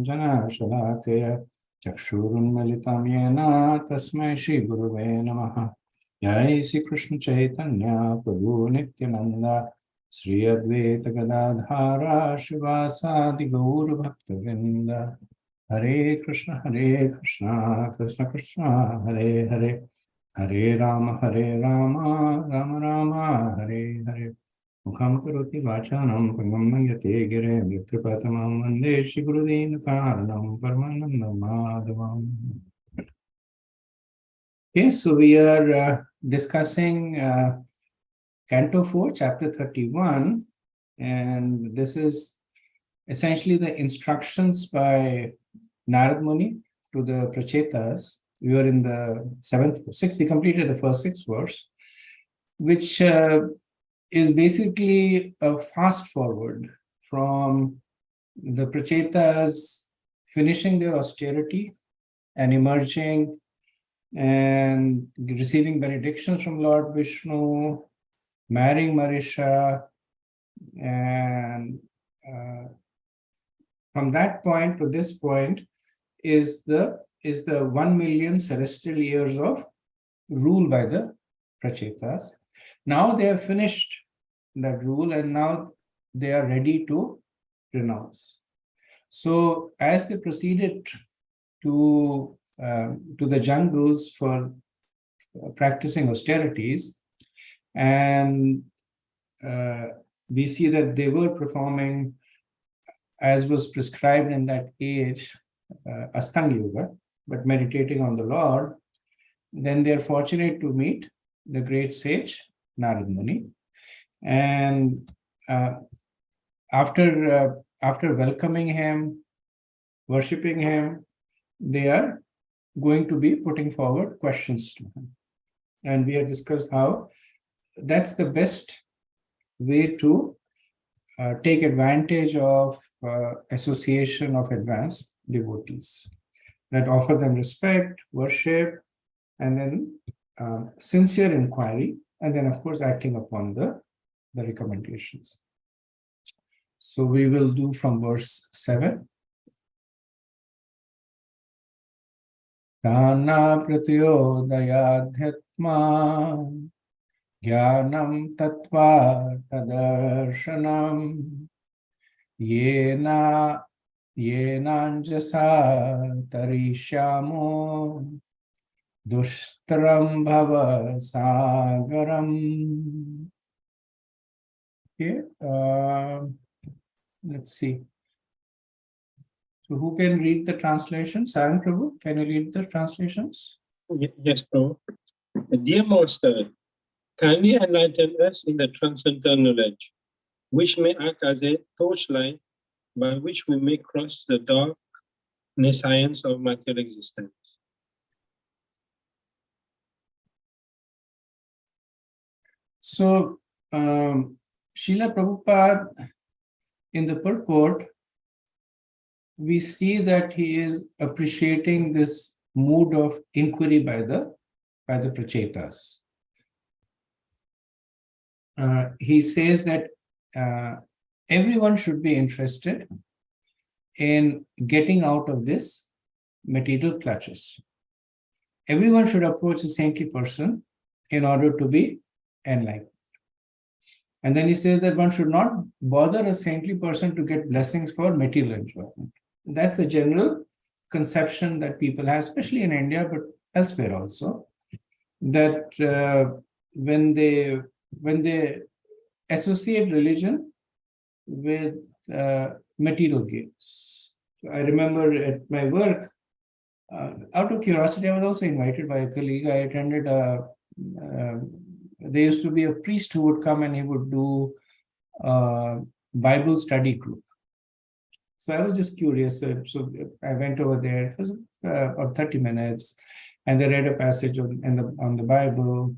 Niraഞ്jana Shalakaya Chakshurunmilitam Yena Tasmai Shri Guruve Namaha. Jai Shri Krishna Chaitanya Prabhu Nityananda Sri Advaita Gadadhara Shivasadi Gaur Bhaktavinda. Hare Krishna, Krishna Krishna, Hare Hare, Hare Rama, Rama Rama, Hare Hare. Mukham karoti vachanam pangam yate gire mripatamam vande Shri Gurudin karanam paramanandam madhavam. Okay, so we are discussing Canto 4, Chapter 31, and this is essentially the instructions by Narad Muni to the Prachetas. We were in the sixth, we completed the first 6 verse, which is basically a fast forward from the Prachetas finishing their austerity and emerging and receiving benedictions from Lord Vishnu, marrying Marisha, and from that point to this point is the 1 million celestial years of rule by the Prachetas. Now they have finished that rule and now they are ready to renounce. So as they proceeded to the jungles for practicing austerities, and we see that they were performing as was prescribed in that age, Astanga Yoga, but meditating on the Lord, then they are fortunate to meet the great sage Narad Muni. And after welcoming him, worshipping him, they are going to be putting forward questions to him. And we have discussed how that's the best way to take advantage of association of advanced devotees that offer them respect, worship, and then sincere inquiry, and then of course acting upon the recommendations. So we will do from verse 7. Kana pratyodayadhyatma Jnanam tattva tadarshanam yenanjasa tarishyamo dushtaram bhava sagaram. Okay, let's see. So who can read the translation? Sarang Prabhu, can you read the translations? Yes, Prabhu. Dear Master, kindly enlighten us in the transcendental knowledge, which may act as a torchlight by which we may cross the darkness science of material existence. So, Srila Prabhupada, in the purport, we see that he is appreciating this mood of inquiry by the Prachetas. He says that everyone should be interested in getting out of this material clutches. Everyone should approach a saintly person in order to be enlightened. And then he says that one should not bother a saintly person to get blessings for material enjoyment. That's the general conception that people have, especially in India, but elsewhere also, that when they associate religion with material gains. So I remember at my work, out of curiosity, I was also invited by a colleague. I attended there used to be a priest who would come and he would do Bible study group. So I was just curious. So I went over there. It was about 30 minutes, and they read a passage on the Bible.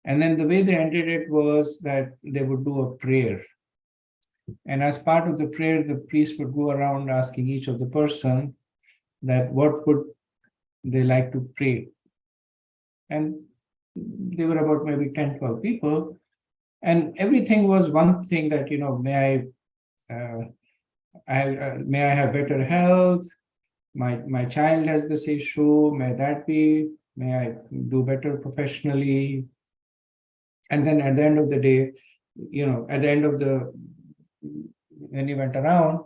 And then the way they ended it was that they would do a prayer. And as part of the prayer, the priest would go around asking each of the person that what would they like to pray. And they were about maybe 10, 12 people. And everything was one thing that, may I may I have better health. My child has this issue. May I do better professionally. And then at the end of the day, at the end of when he went around,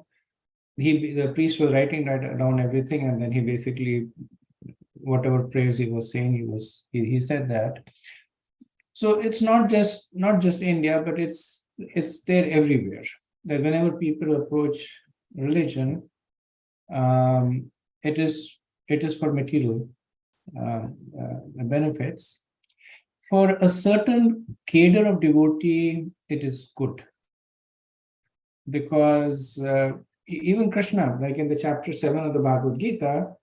the priest was writing down everything, and then he basically, whatever prayers he was saying, he said that. So it's not just India, but it's there everywhere. That whenever people approach religion, it is for material benefits. For a certain cadre of devotee, it is good, because even Krishna, like in the chapter 7 of the Bhagavad Gita,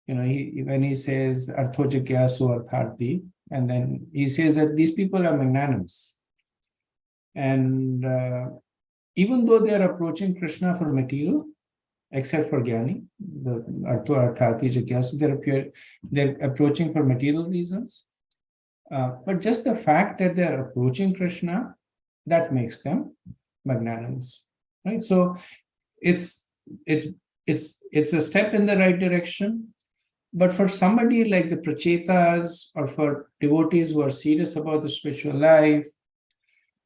when he says Arthojikya so Artharthi, and then he says that these people are magnanimous, and even though they are approaching Krishna for material, except for Jnani, the Artharthi Jikyasu, they're approaching for material reasons. But just the fact that they're approaching Krishna, that makes them magnanimous, right? So it's a step in the right direction. But for somebody like the Prachetas, or for devotees who are serious about the spiritual life,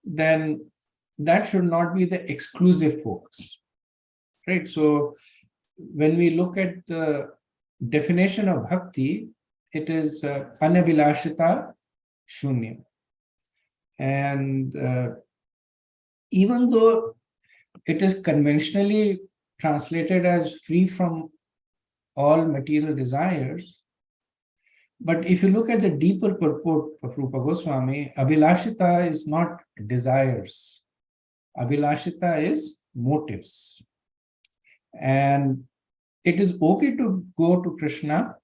then that should not be the exclusive focus, right? So when we look at the definition of bhakti, it is anabhilashita shunya. And even though it is conventionally translated as free from all material desires, but if you look at the deeper purport of Rupa Goswami, abhilashita is not desires. Abhilashita is motives. And it is okay to go to Krishna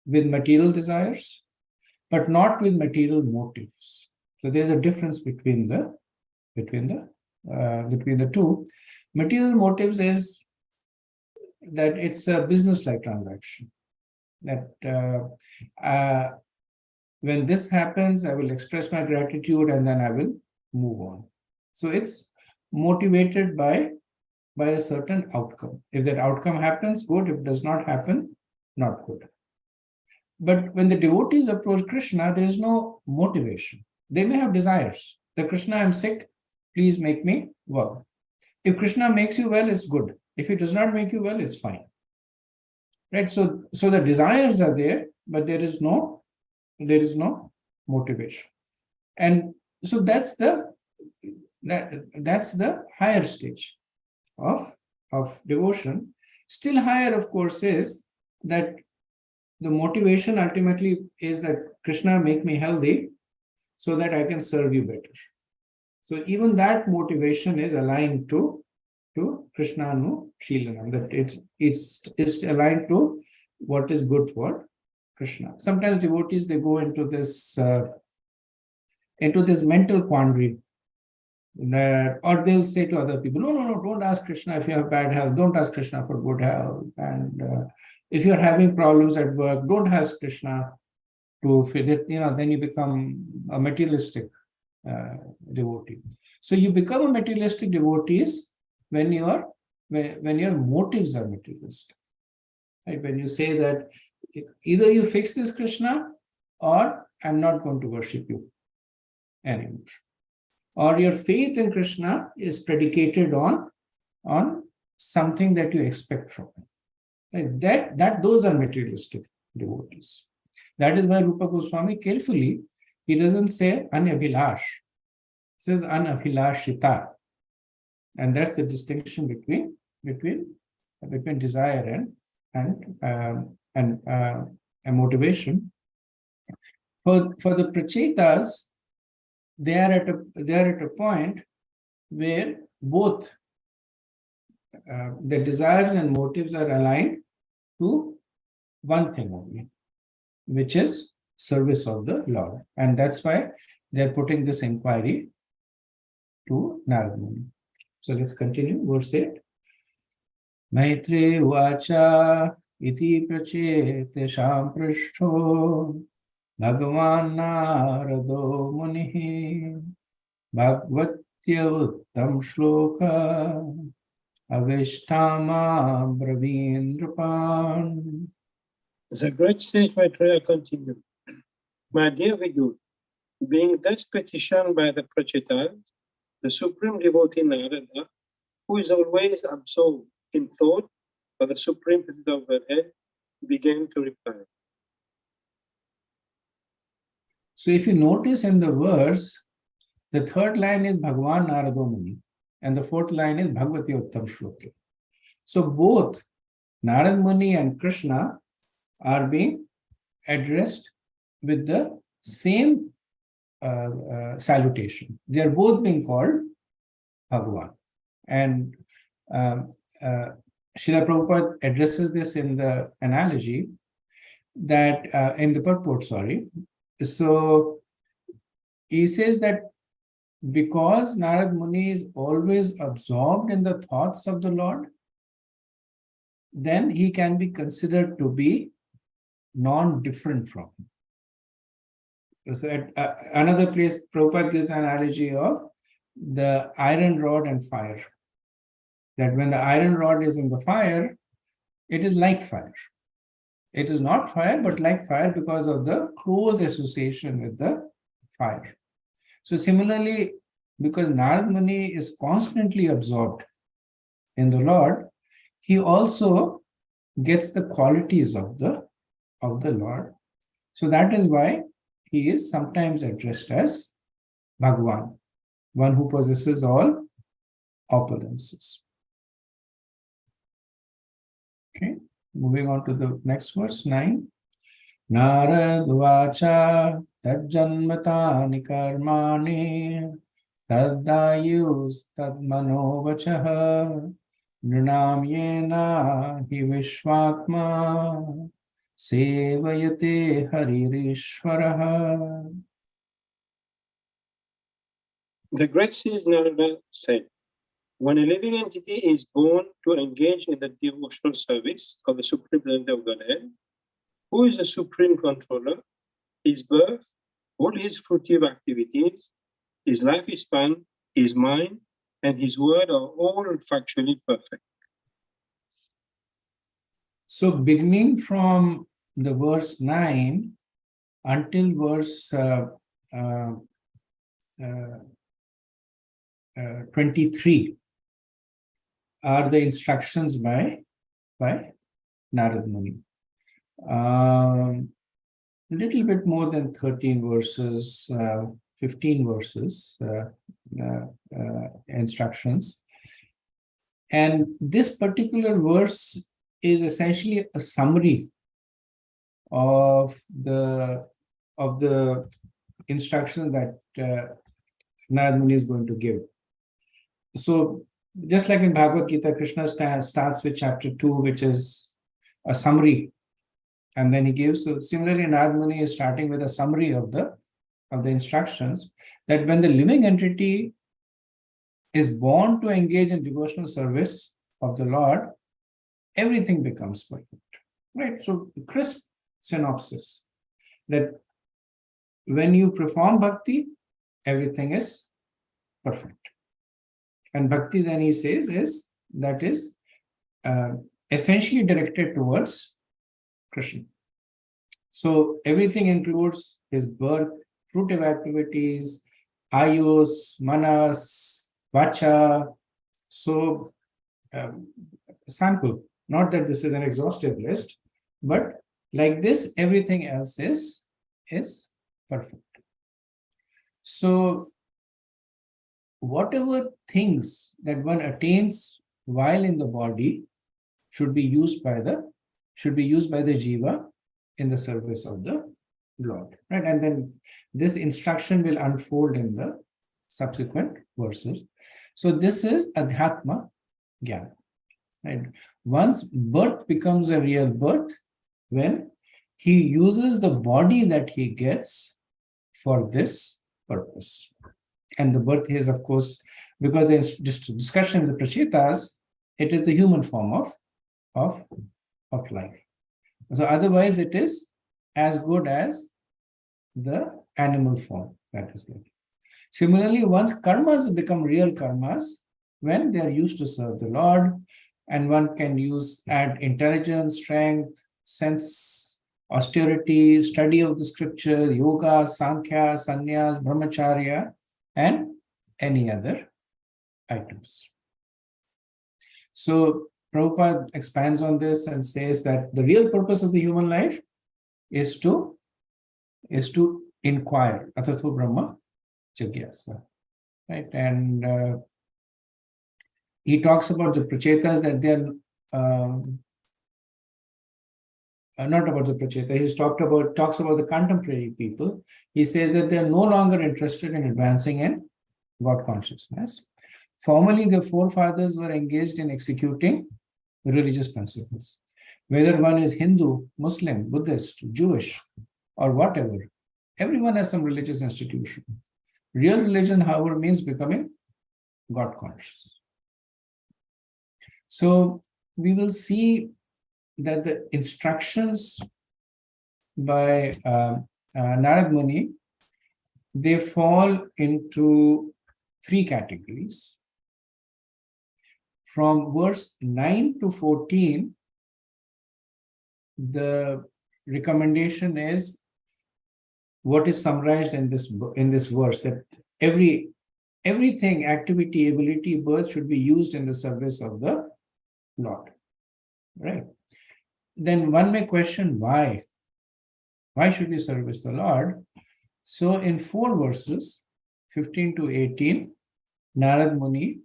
with material desires, but not with material motives. So there's a difference between the two. Material motives is that it's a business-like transaction. That when this happens, I will express my gratitude, and then I will move on. So it's motivated by a certain outcome. If that outcome happens, good. If it does not happen, not good. But when the devotees approach Krishna, there is no motivation. They may have desires. The Krishna, I'm sick, please make me well. If Krishna makes you well, it's good. If he does not make you well, it's fine. Right? So the desires are there, but there is no motivation. And so that's the higher stage of devotion. Still higher, of course, is that the motivation ultimately is that Krishna, make me healthy so that I can serve you better. So even that motivation is aligned to Krishna Anu Shilanam, that it's aligned to what is good for Krishna. Sometimes devotees, they go into this mental quandary, or they'll say to other people, no, don't ask Krishna if you have bad health, don't ask Krishna for good health, and if you're having problems at work, don't ask Krishna to fit it. Then you become a materialistic devotee. So you become a materialistic devotee when your motives are materialistic. Right? When you say that either you fix this Krishna, or I'm not going to worship you anymore. Or your faith in Krishna is predicated on something that you expect from him. Right? Those are materialistic devotees. That is why Rupa Goswami carefully, he doesn't say anabhilash, he says anabhilashita. And that's the distinction between desire and motivation. For the Prachetas, they are at a point where both the desires and motives are aligned to one thing only, which is service of the Lord. And that's why they're putting this inquiry to Narada Muni. So let's continue, verse 8. Maitre vacha iti prachetesham prashto Bhagavan Narado Munihi Bhagvatya Uttam Shloka Avishtama Bravindrupan. The great sage Maitreya continued. My dear Vidu, being thus petitioned by the Prachetas, the supreme devotee Narada, who is always absorbed in thought for the supreme Buddha of Godhead, began to reply. So if you notice in the verse, the third line is Bhagavan Narado Muni, and the fourth line is Bhagavati Uttam Shloke. So both Narad Muni and Krishna are being addressed with the same salutation. They are both being called Bhagavan. And Srila Prabhupada addresses this in the analogy that, in the purport, sorry. So he says that because Narad Muni is always absorbed in the thoughts of the Lord, then he can be considered to be non-different from him. So at another place, Prabhupada gives an analogy of the iron rod and fire. That when the iron rod is in the fire, it is like fire. It is not fire, but like fire because of the close association with the fire. So similarly, because Narad Muni is constantly absorbed in the Lord, he also gets the qualities of the Lord. So that is why he is sometimes addressed as Bhagavan, one who possesses all opulences. Okay, moving on to the next verse, 9. Narad vacha tajjanmatani karmani taddayus tadmanovachah nrinam yena hi vishwatma sevayate haririshwaraha. The great sage Narada said, when a living entity is born to engage in the devotional service of the Supreme Lord of Godhead, who is the supreme controller, his birth, all his fruitive activities, his life span, his mind, and his word are all factually perfect. So beginning from the verse 9 until verse 23 are the instructions by Narad Muni. A little bit more than 13 verses, 15 verses, instructions. And this particular verse is essentially a summary of the instruction that Narad Muni is going to give. So just like in Bhagavad Gita, Krishna starts with chapter 2, which is a summary, and then he gives. So similarly, Narad Muni is starting with a summary of the instructions, that when the living entity is born to engage in devotional service of the Lord, everything becomes perfect. Right? So crisp synopsis that when you perform bhakti, everything is perfect. And bhakti, then he says, is essentially directed towards Krishna. So everything includes his birth, fruitive activities, ayus, manas, vacha. So sample, not that this is an exhaustive list, but like this, everything else is perfect. So whatever things that one attains while in the body should be used by the jiva in the service of the Lord, right? And then this instruction will unfold in the subsequent verses. So this is Adhyatma Jnana, right? Once birth becomes a real birth, when he uses the body that he gets for this purpose. And the birth is, of course, because there's just discussion in the Prachetas, it is the human form of life. So otherwise, it is as good as the animal form that is there. Similarly, once karmas become real karmas, when they are used to serve the Lord. And one can add intelligence, strength, sense, austerity, study of the scripture, yoga, sankhya, sannyas, brahmacharya, and any other items. So Prabhupada expands on this and says that the real purpose of the human life is to inquire, Atatho Brahma Jigyasa, right? And he talks about the prachetas, that they are not about the pracheta. He's talks about the contemporary people. He says that they are no longer interested in advancing in God consciousness. Formerly, the forefathers were engaged in executing religious principles. Whether one is Hindu, Muslim, Buddhist, Jewish, or whatever, everyone has some religious institution. Real religion, however, means becoming God conscious. So we will see that the instructions by Narad Muni, they fall into three categories. From verse 9 to 14, the recommendation is what is summarized in this verse, that everything, activity, ability, birth should be used in the service of the Lord. Right? Then one may question why. Why should we service the Lord? So in 4 verses, 15 to 18, Narad Muni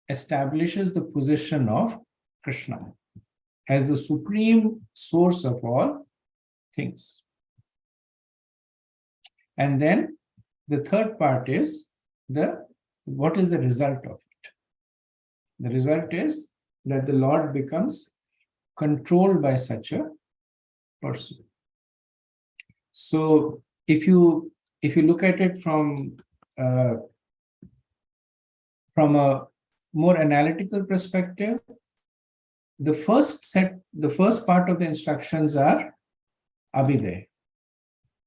establishes the position of Krishna as the supreme source of all things. And then the third part is what is the result of it? The result is that the Lord becomes controlled by such a person. So if you look at it from a more analytical perspective, the first part of the instructions are abhiday,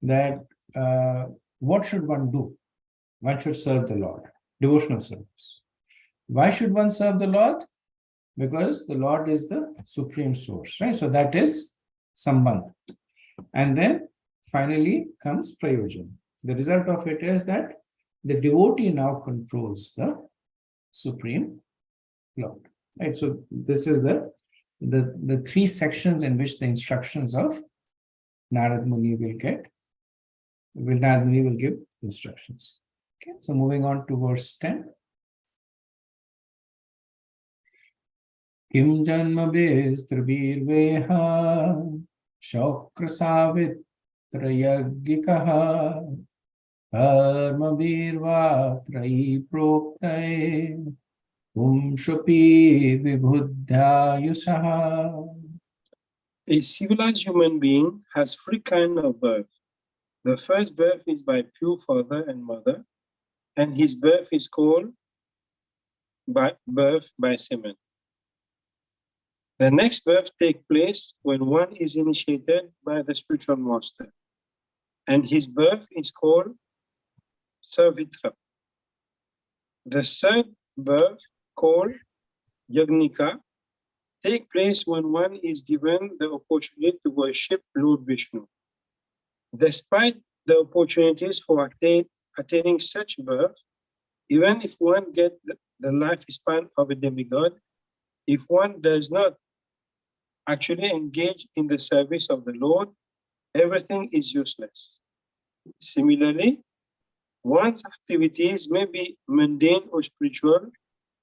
that what should one do? One should serve the Lord, devotional service. Why should one serve the Lord? Because the Lord is the supreme source, right? So that is sambandh. And then finally comes prayojan. The result of it is that the devotee now controls the supreme Lord, right? So this is the 3 sections in which the instructions of Narad Muni Narad Muni will give instructions. Okay, so moving on to verse 10. Kim janma vestrabirveha shokra savitra yaggikaha karma virva trai proktae shapi vibhuddhayusaha. A civilized human being has 3 kinds of birth. The first birth is by pure father and mother, and his birth is called birth by semen. The next birth takes place when one is initiated by the spiritual master, and his birth is called Savitra. The third birth, called Yagnika, takes place when one is given the opportunity to worship Lord Vishnu. Despite the opportunities for attaining such birth, even if one gets the lifespan of a demigod, if one does not actually engage in the service of the Lord, everything is useless. Similarly, one's activities may be mundane or spiritual,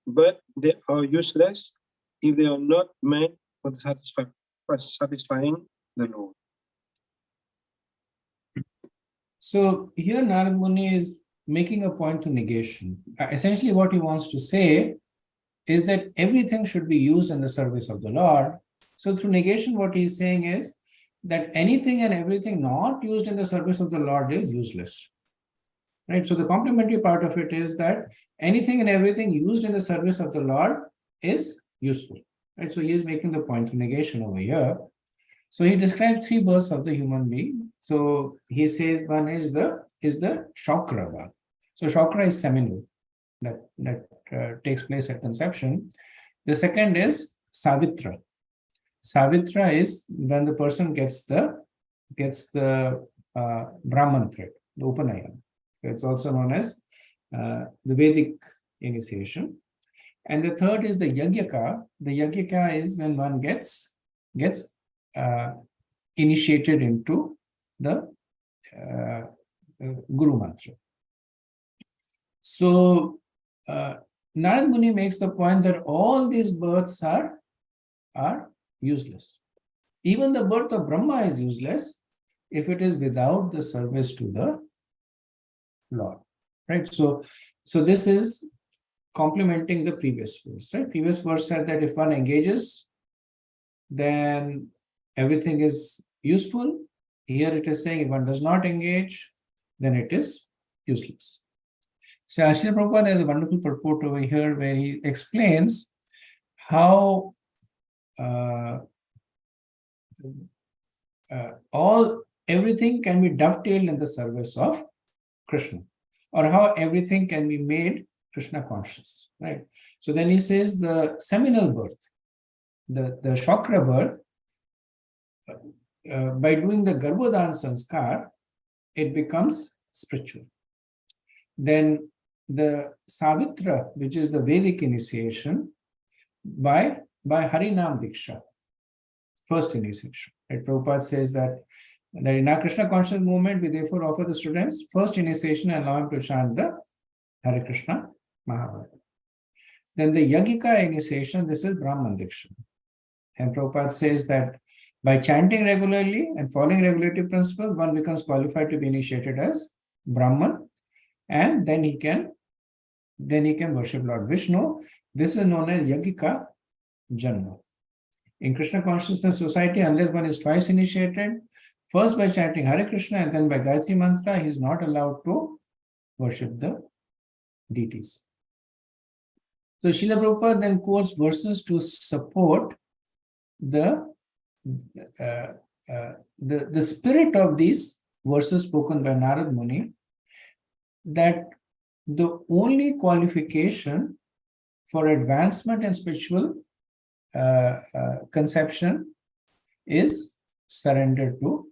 but they are useless if they are not meant for satisfying the Lord. So here Narad Muni is making a point to negation. Essentially what he wants to say is that everything should be used in the service of the Lord. So through negation, what he's saying is that anything and everything not used in the service of the Lord is useless. Right? So the complementary part of it is that anything and everything used in the service of the Lord is useful. Right? So he is making the point of negation over here. So he describes 3 births of the human being. So he says one is the Shokra. So Shokra is seminal. takes place at conception. The second is Savitra. Savitra is when the person gets the Brahman thread, the Upanayana. It's also known as the Vedic initiation. And the third is the Yagyaka. The Yagyaka is when one gets initiated into the Guru Mantra. So Narad Muni makes the point that all these births are useless. Even the birth of Brahma is useless if it is without the service to the Lord. Right? So this is complementing the previous verse. Right? Previous verse said that if one engages, then everything is useful. Here it is saying if one does not engage, then it is useless. So Srila Prabhupada has a wonderful purport over here where he explains how everything can be dovetailed in the service of Krishna, or how everything can be made Krishna conscious. Right. So then he says the seminal birth, the Shakra birth, by doing the Garbhodan Sanskar, it becomes spiritual. Then the Savitra, which is the Vedic initiation, by Harinam Diksha, first initiation. Right? Prabhupada says that in our Krishna conscious movement, we therefore offer the students first initiation and allow him to chant the Hare Krishna Mahabharata. Then the Yagika initiation, this is Brahman Diksha. And Prabhupada says that by chanting regularly and following regulative principles, one becomes qualified to be initiated as Brahman, and then he can worship Lord Vishnu. This is known as Yagika Janma. In Krishna Consciousness Society, unless one is twice initiated, first by chanting Hare Krishna and then by Gayatri Mantra, he is not allowed to worship the deities. So Srila Prabhupada then quotes verses to support the spirit of these verses spoken by Narad Muni, that the only qualification for advancement in spiritual conception is surrender to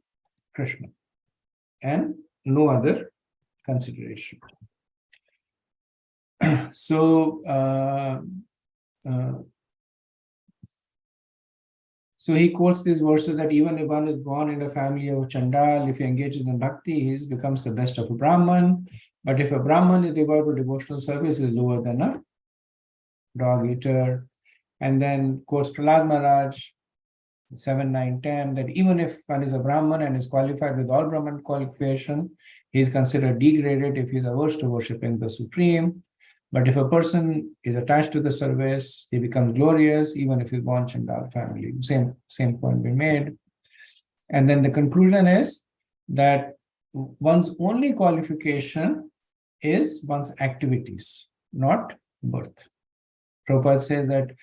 Krishna and no other consideration. So he quotes these verses that even if one is born in a family of Chandal, if he engages in bhakti, he becomes the best of a Brahman. But if a Brahman is devoted to devotional service, he is lower than a dog eater. And then quotes Prahlad Maharaj, 7, 9, 10, that even if one is a Brahman and is qualified with all Brahman qualification, he is considered degraded if he is averse to worshipping the Supreme. But if a person is attached to the service, he becomes glorious, even if he's born Chandal family. Same point we made. And then the conclusion is that one's only qualification is one's activities, not birth. Prabhupada says that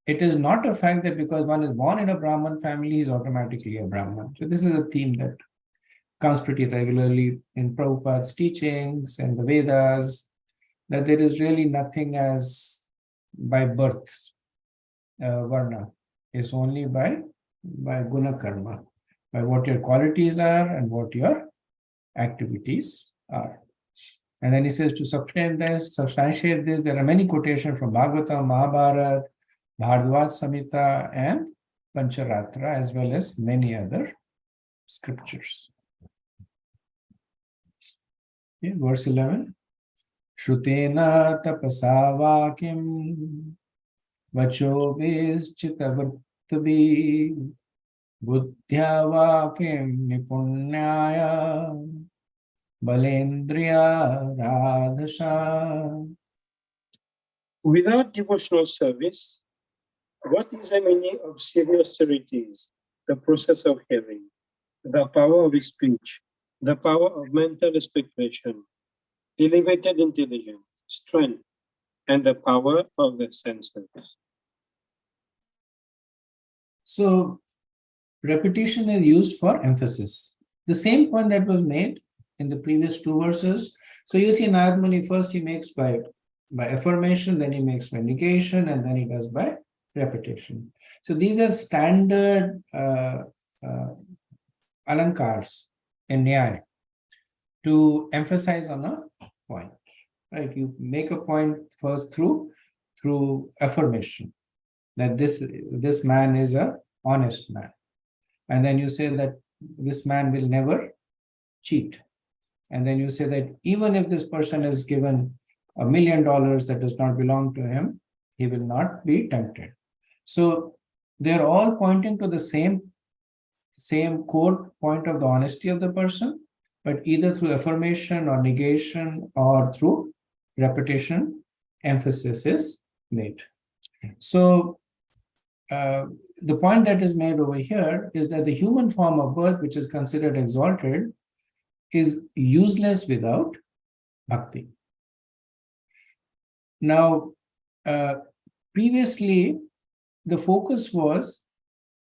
it is not a fact that because one is born in a Brahman family, he is automatically a Brahman. So this is a theme that comes pretty regularly in Prabhupada's teachings and the Vedas, that there is really nothing as by birth, varna. It's only by guna karma, by what your qualities are and what your activities are. And then he says to substantiate this, there are many quotations from Bhagavatam, Mahabharata, Bhardwaj Samhita, and Pancharatra, as well as many other scriptures. Okay, verse 11. Shrutena tapasa vakim vacho vischitavruttabi buddhya vakim nipunyaya balendriya radhasha. Without devotional service, what is the meaning of serious austerities, the process of hearing, the power of speech, the power of mental speculation, elevated intelligence, strength, and the power of the senses? So, repetition is used for emphasis. The same point that was made in the previous two verses. So, you see, Narad Muni first he makes by by affirmation, then he makes by negation, and then he does by repetition. So these are standard alankars in Nyaya to emphasize on a point, right? You make a point first through affirmation that this man is a honest man, and then you say that this man will never cheat, and then you say that even if this person is given $1 million that does not belong to him, he will not be tempted. So they're all pointing to the same core point of the honesty of the person, but either through affirmation or negation or through repetition, emphasis is made. So the point that is made over here is that the human form of birth, which is considered exalted, is useless without bhakti. Now, previously, the focus was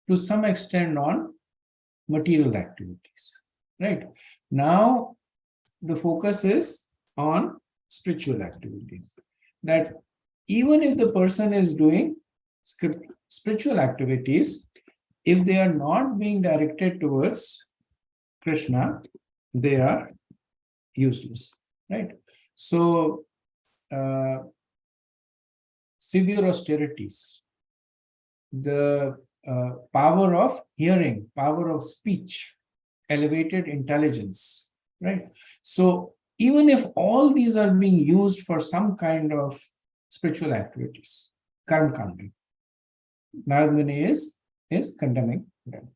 to some extent on material activities, right? Now, the focus is on spiritual activities. That even if the person is doing spiritual activities, if they are not being directed towards Krishna, they are useless, right? So, severe austerities, the power of hearing, power of speech, elevated intelligence, right? So even if all these are being used for some kind of spiritual activities, karma kanda, Narad Muni is condemning them.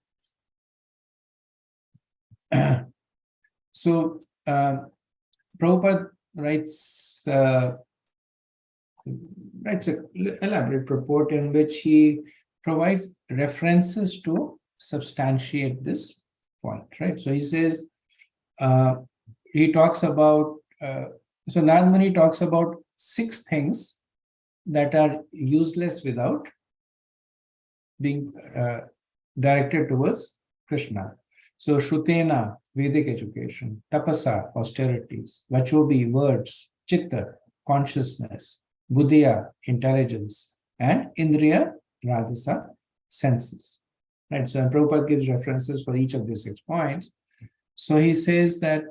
So Prabhupada writes an elaborate purport in which he provides references to substantiate this point, right? So he says, he talks about, so Narad Muni talks about 6 things that are useless without being directed towards Krishna. So Shrutena, Vedic education; Tapasa, austerities; Vachobi, words; Chitta, consciousness; Buddhiya, intelligence; and Indriya, Rajasa, senses. Right. So Prabhupada gives references for each of these 6 points. So he says that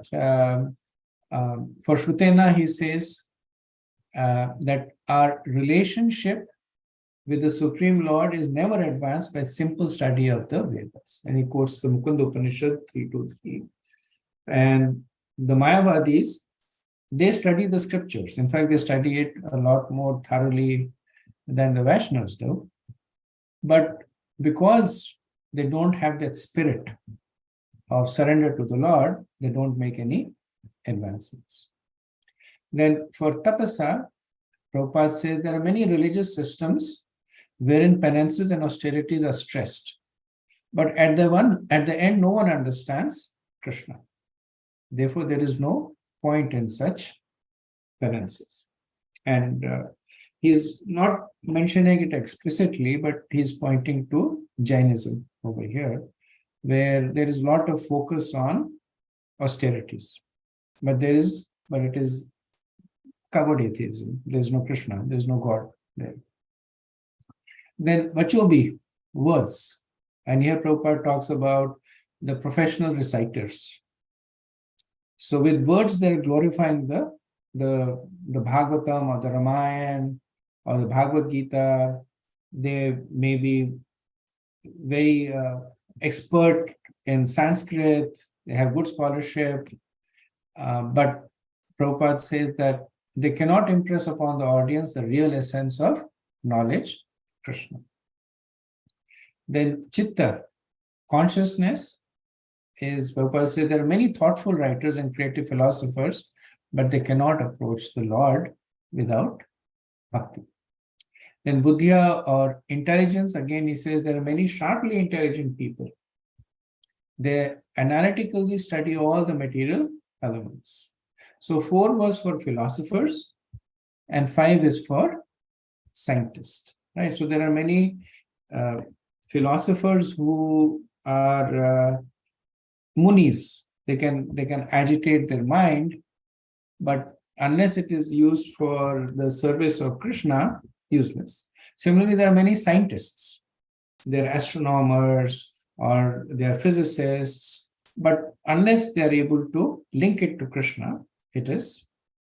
for Shrutena, he says that our relationship with the Supreme Lord is never advanced by simple study of the Vedas. And he quotes the Mukunda Upanishad 323. And the Mayavadis, they study the scriptures. In fact, they study it a lot more thoroughly than the Vaishnavas do. But because they don't have that spirit of surrender to the Lord, they don't make any advancements. Then for Tapasa, Prabhupada says there are many religious systems wherein penances and austerities are stressed. But at the end, no one understands Krishna. Therefore, there is no point in such penances. And he's not mentioning it explicitly, but he's pointing to Jainism over here, where there is a lot of focus on austerities. But it is covered atheism. There's no Krishna, there's no God there. Then Vachobi, words. And here Prabhupada talks about the professional reciters. So with words, they're glorifying the Bhagavatam or the Ramayana or the Bhagavad Gita. They may be very expert in Sanskrit, they have good scholarship, but Prabhupada says that they cannot impress upon the audience the real essence of knowledge, Krishna. Then Chitta, consciousness, is Prabhupada says there are many thoughtful writers and creative philosophers, but they cannot approach the Lord without bhakti. Then Buddhiya or intelligence, again he says there are many sharply intelligent people. They analytically study all the material elements. So 4 was for philosophers and 5 is for scientists, right? So there are many philosophers who are munis. They can agitate their mind, but unless it is used for the service of Krishna, useless. Similarly, there are many scientists. They're astronomers or they're physicists, but unless they're able to link it to Krishna, it is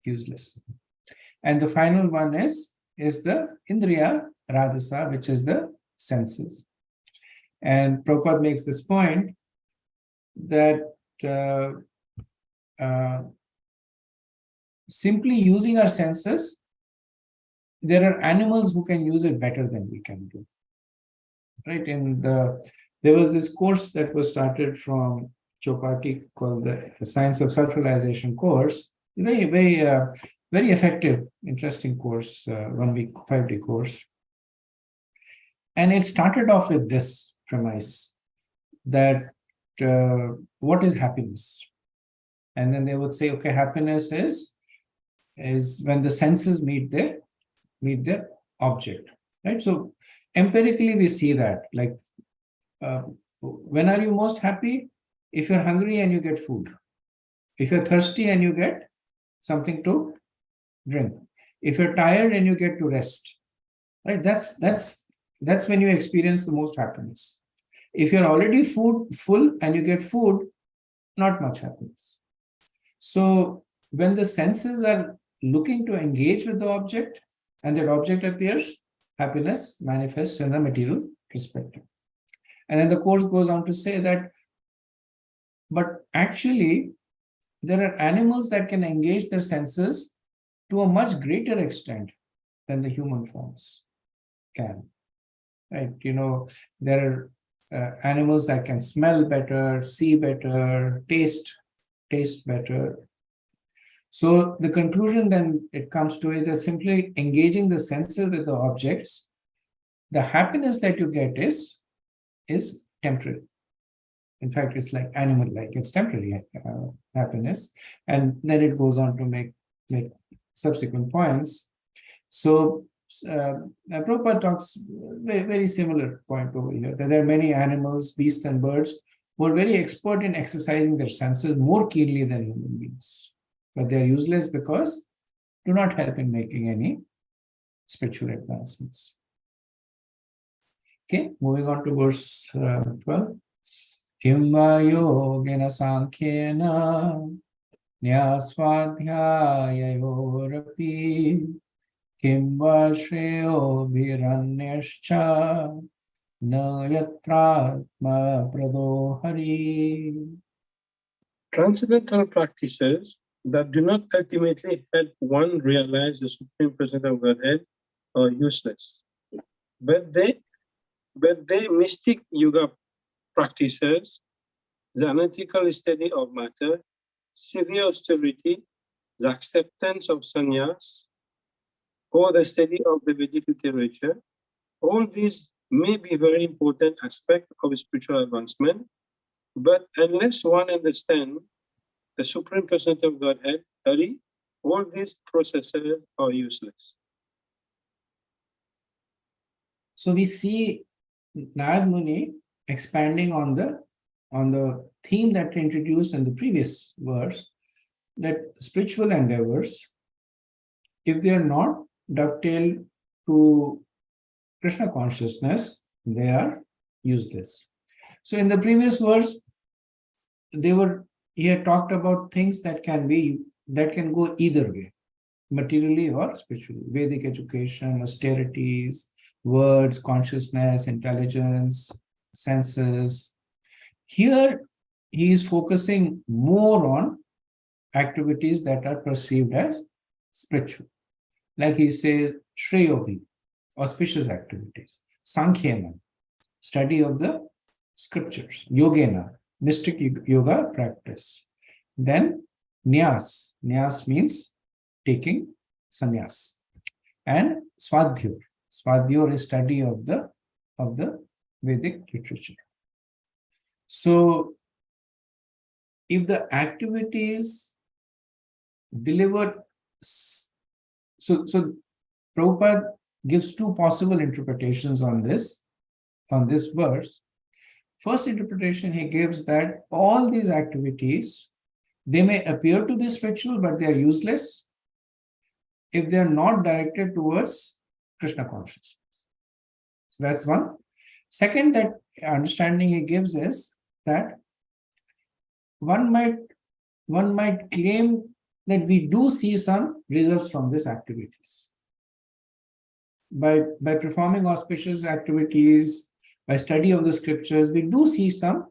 useless. And the final one is the Indriya Radhasa, which is the senses. And Prabhupada makes this point that simply using our senses, there are animals who can use it better than we can do. Right? There was this course that was started from Chopati called the Science of Self-Realization course. Very, very, very effective, interesting course, 1 week, 5-day course. And it started off with this premise that what is happiness? And then they would say, okay, happiness is when the senses meet their object, right? So empirically, we see that, like, when are you most happy? If you're hungry and you get food. If you're thirsty and you get something to drink. If you're tired and you get to rest, right? That's when you experience the most happiness. If you're already full and you get food, not much happiness. So when the senses are looking to engage with the object and that object appears, happiness manifests in the material perspective. And then the course goes on to say that, but actually, there are animals that can engage their senses to a much greater extent than the human forms can. Right? There are animals that can smell better, see better, taste better. So the conclusion then it comes to is that simply engaging the senses with the objects, the happiness that you get is temporary. In fact, it's like animal-like, it's temporary happiness. And then it goes on to make subsequent points. So Prabhupada talks very, very similar point over here, that there are many animals, beasts and birds who are very expert in exercising their senses more keenly than human beings. But they are useless because do not help in making any spiritual advancements. Okay, moving on to verse 12. Kimva yogena sankhena nyasvadhyayorapi kimva shreyo viranyascha na yatratma pradohari. Transcendental practices that do not ultimately help one realize the Supreme Presence of Godhead are useless. But they mystic yoga practices, the analytical study of matter, severe austerity, the acceptance of sannyas, or the study of the Vedic literature, all these may be very important aspects of spiritual advancement, but unless one understands the Supreme Presence of Godhead, all these processes are useless. So we see Narad Muni expanding on the theme that we introduced in the previous verse, that spiritual endeavors, if they are not dovetailed to Krishna consciousness, they are useless. So in the previous verse, he had talked about things that can go either way, materially or spiritually. Vedic education, austerities, words, consciousness, intelligence, senses. Here, he is focusing more on activities that are perceived as spiritual. Like he says, Shreyobi, auspicious activities. Sankhyena, study of the scriptures. Yogena, mystic yoga practice. Then Nyas. Nyas means taking sannyas. And Swadhyur. Swadhyur is study of the Vedic literature. So if the activities delivered, so Prabhupada gives two possible interpretations on this verse. First interpretation he gives that all these activities, they may appear to be spiritual, but they are useless if they are not directed towards Krishna consciousness. So that's one. Second, that understanding he gives is that one might claim that we do see some results from these activities. By performing auspicious activities, by study of the scriptures, we do see some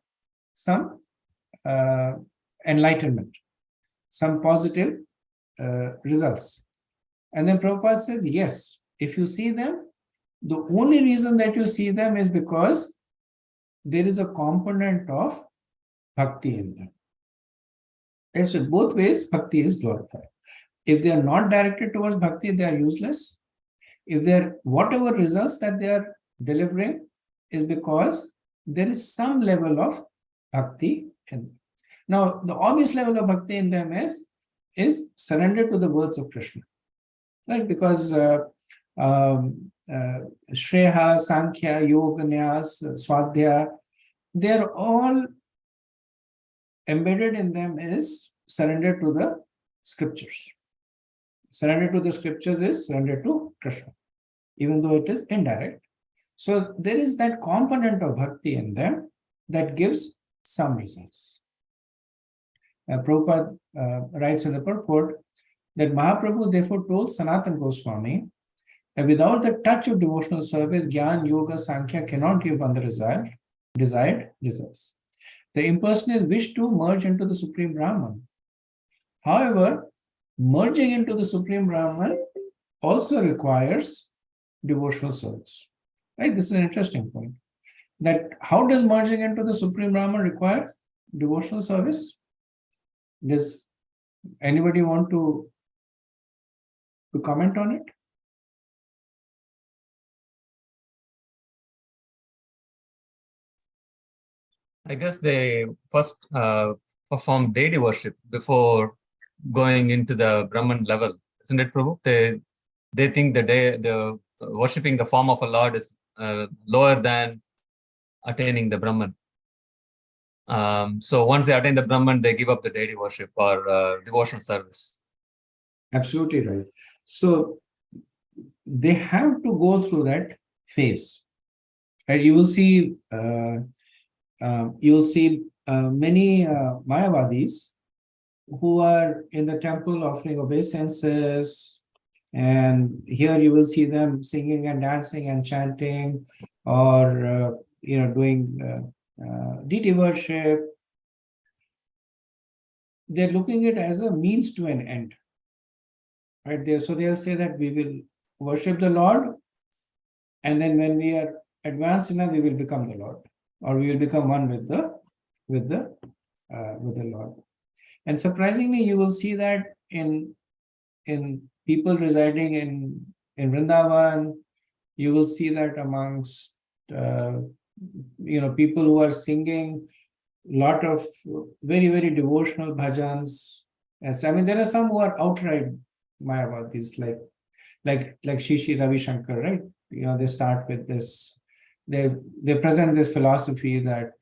enlightenment, some positive results. And then Prabhupada says, yes, if you see them, the only reason that you see them is because there is a component of bhakti in them. And so both ways, bhakti is glorified. If they are not directed towards bhakti, they are useless. If they're whatever results that they are delivering is because there is some level of bhakti in them. Now, the obvious level of bhakti in them is surrender to the words of Krishna, right? Because Shreya, Sankhya, Yoga, Nyas, Swadhyaya, they're all embedded in them is surrender to the scriptures. Surrender to the scriptures is surrender to Krishna, even though it is indirect. So there is that component of bhakti in them that gives some results. Prabhupada writes in the purport that Mahaprabhu therefore told Sanatana Goswami that without the touch of devotional service, Gyan, Yoga, Sankhya cannot give one the desired results. The impersonalists wish to merge into the Supreme Brahman. However, merging into the Supreme Brahman also requires devotional service. Right? This is an interesting point. That how does merging into the Supreme Brahman require devotional service? Does anybody want to comment on it? I guess they first perform deity worship before going into the Brahman level, isn't it, Prabhu? They think the worshipping the form of a Lord is lower than attaining the Brahman. So once they attain the Brahman, they give up the deity worship or devotional service. Absolutely right. So they have to go through that phase. And you will see many Mayavadis who are in the temple offering obeisances, and here you will see them singing and dancing and chanting, or doing deity worship. They're looking at it as a means to an end, right there. So they'll say that we will worship the Lord, and then when we are advanced enough, we will become the Lord, or we will become one with the Lord. And surprisingly, you will see that in people residing in Vrindavan. You will see that amongst people who are singing a lot of very, very devotional bhajans. Yes, I mean, there are some who are outright Mayavadis, like Shishi Ravi Shankar, right? They start with this. They present this philosophy that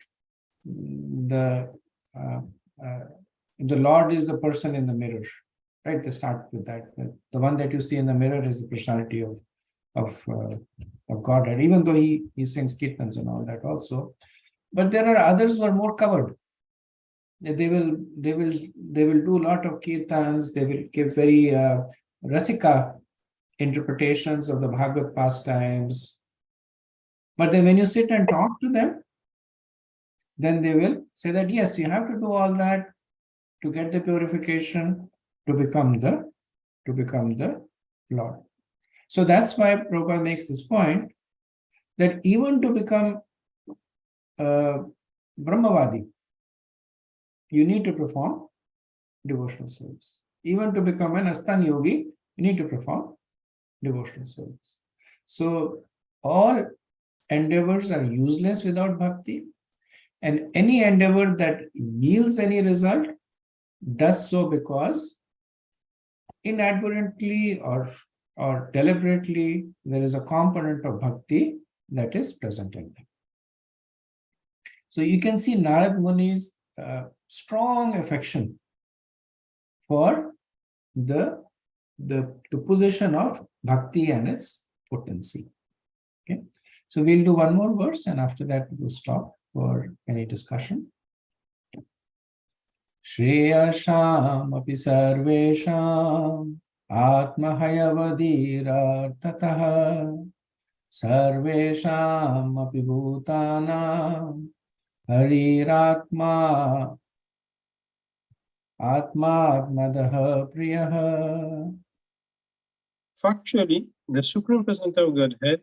the Lord is the person in the mirror, right? They start with that. The one that you see in the mirror is the personality of Godhead, even though he sings kirtans and all that also. But there are others who are more covered. They will do a lot of kirtans. They will give very rasika interpretations of the Bhagavad pastimes. But then when you sit and talk to them, then they will say that yes, you have to do all that to get the purification, to become the Lord. So that's why Prabhupada makes this point that even to become Brahmavadi, you need to perform devotional service. Even to become an Asthana yogi, you need to perform devotional service. So all endeavors are useless without bhakti, and any endeavor that yields any result does so because inadvertently or deliberately there is a component of bhakti that is present in them. So you can see Narad Muni's strong affection for the the position of bhakti and its potency. Okay, so we'll do one more verse, and after that we'll stop for any discussion. Shreyasham api sarvesham atmahayavadirartataha sarvesham api bhutanam hariratma atmadaha priyaha. Factually, the Supreme Person of Godhead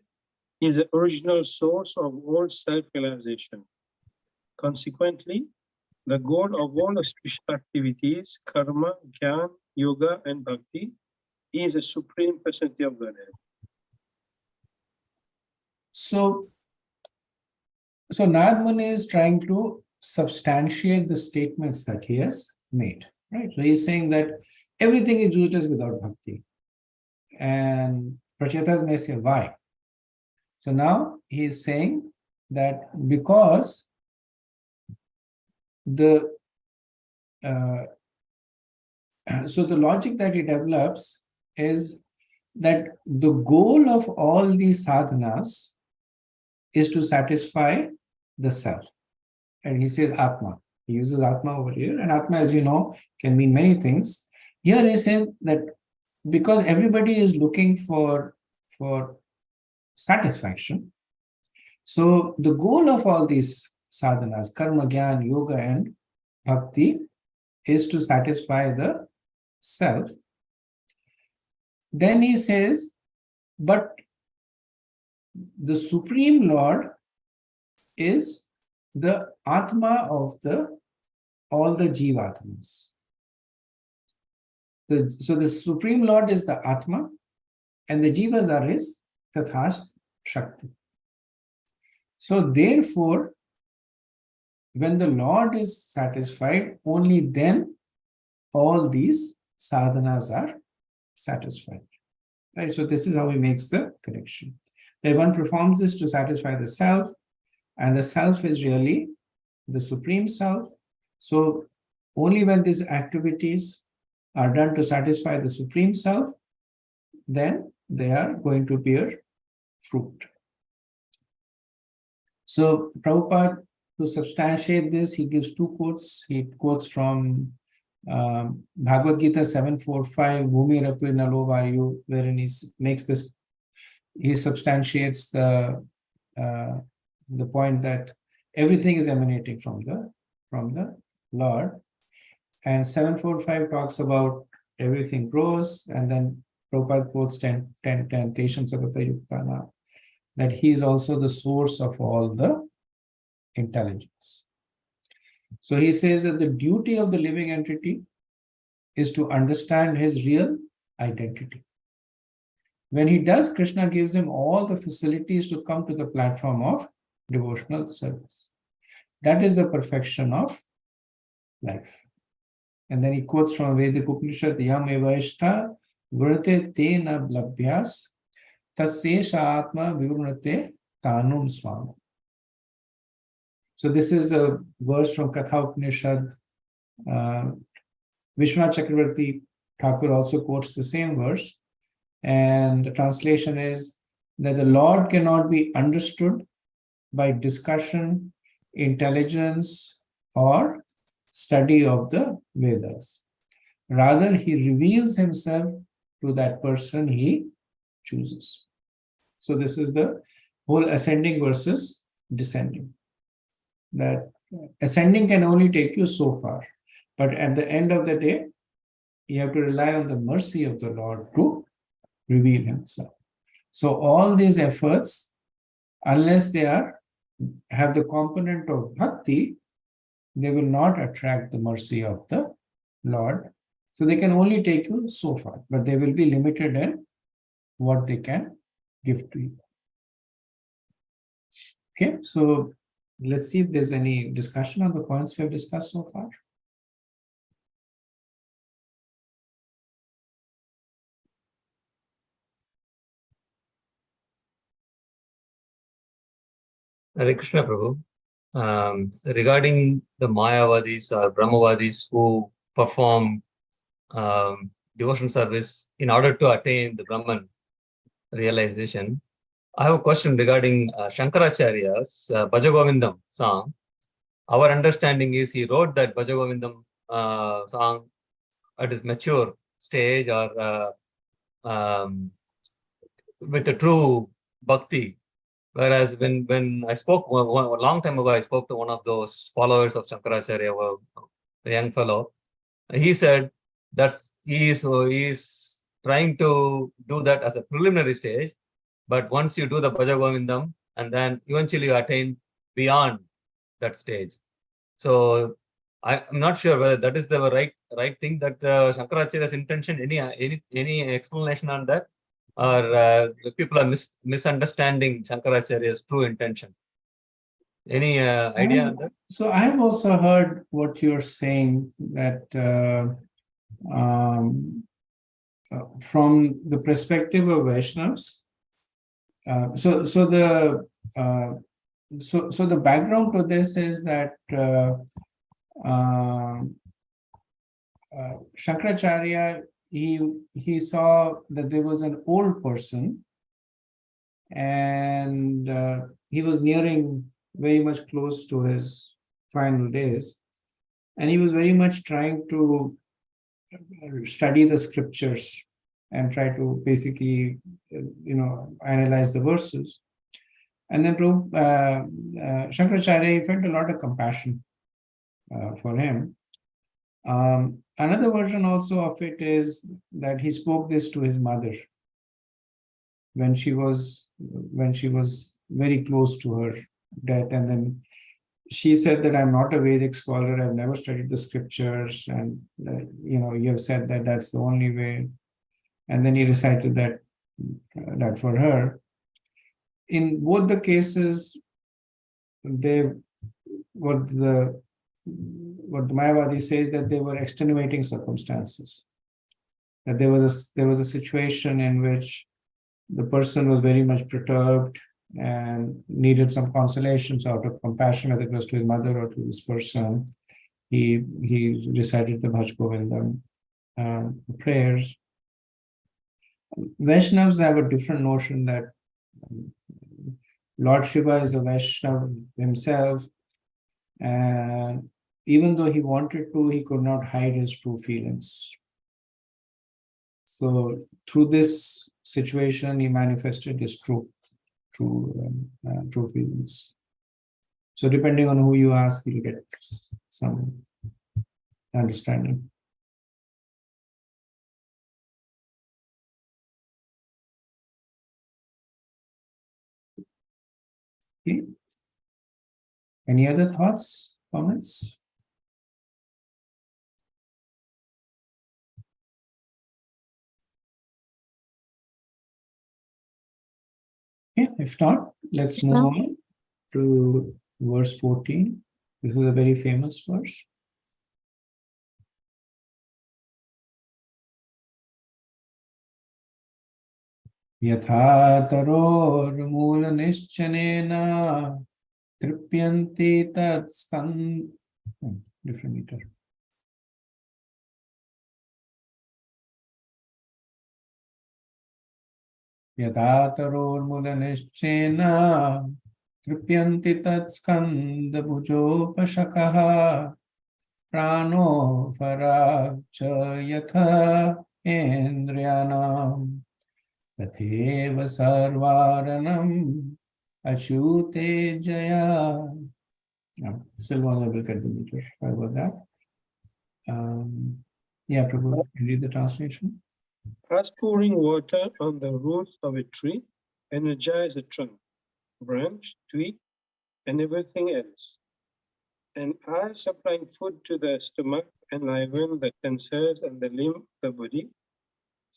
is the original source of all self-realization. Consequently, the goal of all the spiritual activities, karma, jnana, yoga, and bhakti, is the Supreme Personality of Godhead. So Narad Muni is trying to substantiate the statements that he has made, right? So he's saying that everything is useless without bhakti. And Prachetas may say, why? So now he is saying that because the logic that he develops is that the goal of all these sadhanas is to satisfy the self. And he says Atma. He uses Atma over here. And Atma, as you know, can mean many things. Here he says that because everybody is looking for satisfaction, so the goal of all these sadhanas, karma, jnana, yoga, and bhakti, is to satisfy the self. Then he says, but the Supreme Lord is the Atma of all the Jivatmas. So the Supreme Lord is the Atma, and the Jivas are his Tathast Shakti. So therefore, when the Lord is satisfied, only then all these sadhanas are satisfied. Right? So this is how he makes the connection. That one performs this to satisfy the self, and the self is really the Supreme Self. So only when these activities are done to satisfy the Supreme Self, then they are going to bear fruit. So Prabhupada, to substantiate this, he gives two quotes. He quotes from Bhagavad Gita 7.4.5, Bhumi Rapi Nalo Vayu, wherein he makes this, he substantiates the point that everything is emanating from the Lord. And 7.4.5 talks about everything grows, and then Prabhupada quotes 10 temptations of the Yuktana, that he is also the source of all the intelligence. So he says that the duty of the living entity is to understand his real identity. When he does, Krishna gives him all the facilities to come to the platform of devotional service. That is the perfection of life. And then he quotes from Vedic Upanishad, Yam evaishta vrate te na blabhyas tasesha atma vivurnate tanum swam. So this is a verse from Katha Upanishad. Vishwanath Chakravarti Thakur also quotes the same verse. And the translation is that the Lord cannot be understood by discussion, intelligence, or study of the Vedas. Rather, he reveals himself to that person he chooses. So this is the whole ascending versus descending. That ascending can only take you so far. But at the end of the day, you have to rely on the mercy of the Lord to reveal himself. So all these efforts, unless they have the component of bhakti, they will not attract the mercy of the Lord. So they can only take you so far, but they will be limited in what they can give to you. Okay, so let's see if there's any discussion on the points we have discussed so far. Hare Krishna Prabhu. Regarding the Mayavadis or Brahmavadis who perform devotion service in order to attain the Brahman realization. I have a question regarding Shankaracharya's Bhajagovindam song. Our understanding is he wrote that Bhajagovindam song at his mature stage, or with a true bhakti. Whereas when I spoke a long time ago, I spoke to one of those followers of Shankaracharya, a young fellow. He said he is trying to do that as a preliminary stage, but once you do the Bhajagovindam, and then eventually you attain beyond that stage. So I'm not sure whether that is the right thing, that Shankaracharya's intention. Any explanation on that, or people are misunderstanding Shankaracharya's true intention? Any idea on that? So I have also heard what you're saying, that from the perspective of Vaishnavas. So the background to this is that Shankaracharya, he saw that there was an old person, and he was nearing very much close to his final days, and he was very much trying to study the scriptures and try to basically analyze the verses. And then Shankaracharya felt a lot of compassion for him. Another version also of it is that he spoke this to his mother when she was very close to her death, and then she said that I'm not a Vedic scholar, I've never studied the scriptures, and you have said that that's the only way. And then he recited that for her. In both the cases, what the Mayavadi says, that they were extenuating circumstances. That there was a situation in which the person was very much perturbed and needed some consolations out of compassion, whether it was to his mother or to this person. He recited the Bhaj Govindam prayers. Vaishnavas have a different notion that Lord Shiva is a Vaishnava himself, and even though he wanted to, he could not hide his true feelings. So through this situation, he manifested his true feelings. So depending on who you ask, you'll get some understanding. Okay. Any other thoughts, comments? Okay, if not, let's move on to verse 14. This is a very famous verse. Yatha taror mula nischanena tripyanti tat skand. Different meter. Yatha taror mula nischena tripyanti tat skand bhujopashakaha prano faracha yatha indriyanam. Tatheva sarvaranam achute jaya. Still one level cut the meter. Sorry about that. Yeah, Prabhu, can you read the translation? As pouring water on the roots of a tree energize a trunk, branch, twig, and everything else. And as supplying food to the stomach enliven the senses and the limb of the body,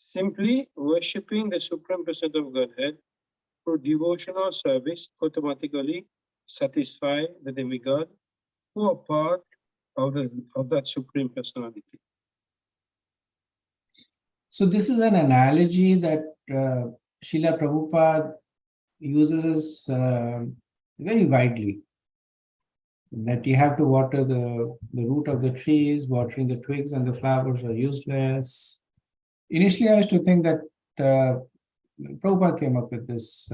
simply worshipping the Supreme Person of Godhead through devotional service automatically satisfy the demigod who are part of that Supreme Personality. So this is an analogy that Srila Prabhupada uses very widely. That you have to water the root of the trees, watering the twigs and the flowers are useless. initially I used to think that Prabhupada came up with this.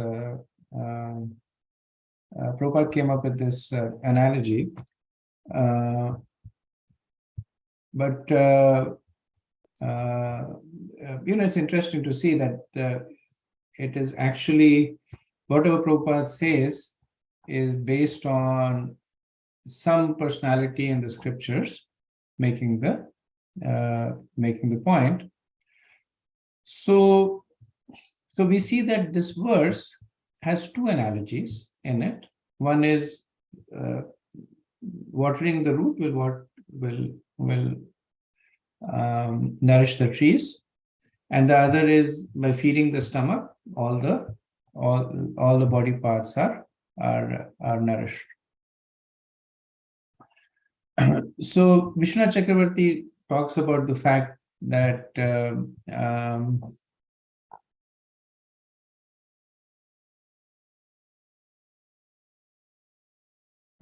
Prabhupada came up with this analogy, but it's interesting to see that it is actually whatever Prabhupada says is based on some personality in the scriptures making the point. So we see that this verse has two analogies in it. One is watering the root will nourish the trees, and the other is by feeding the stomach, all the body parts are nourished. So Vishwanath Chakravarti talks about the fact that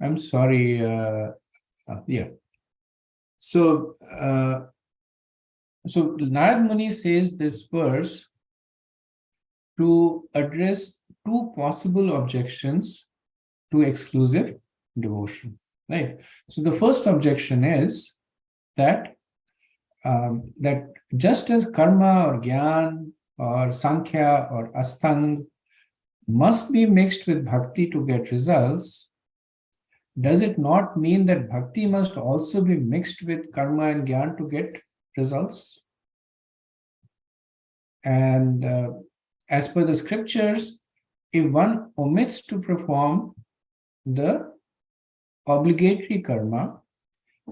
I'm sorry. Yeah. So Narad Muni says this verse to address two possible objections to exclusive devotion. Right. So the first objection is that that just as karma or gyan or sankhya or astang must be mixed with bhakti to get results, does it not mean that bhakti must also be mixed with karma and gyan to get results? And as per the scriptures, if one omits to perform the obligatory karma,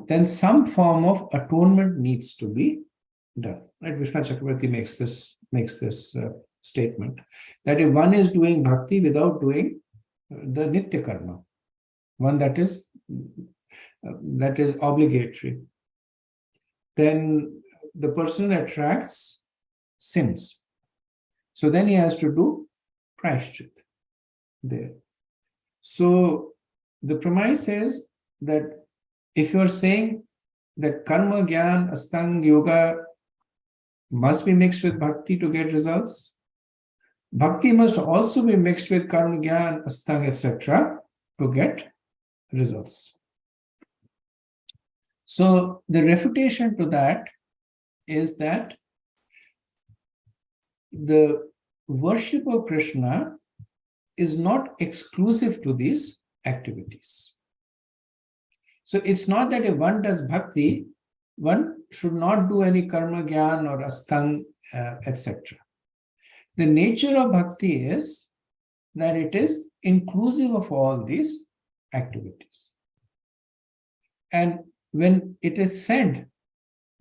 then some form of atonement needs to be done. Right? Vishwanath Chakravarti makes this statement that if one is doing bhakti without doing the nitya karma, one that is obligatory, then the person attracts sins. So then he has to do prashchit there. So the premise is that if you're saying that karma, gyan, astang, yoga must be mixed with bhakti to get results, bhakti must also be mixed with karma, gyan, astang, etc. to get results. So the refutation to that is that the worship of Krishna is not exclusive to these activities. So it's not that if one does bhakti, one should not do any karma, gyan or astang, etc. The nature of bhakti is that it is inclusive of all these activities. And when it is said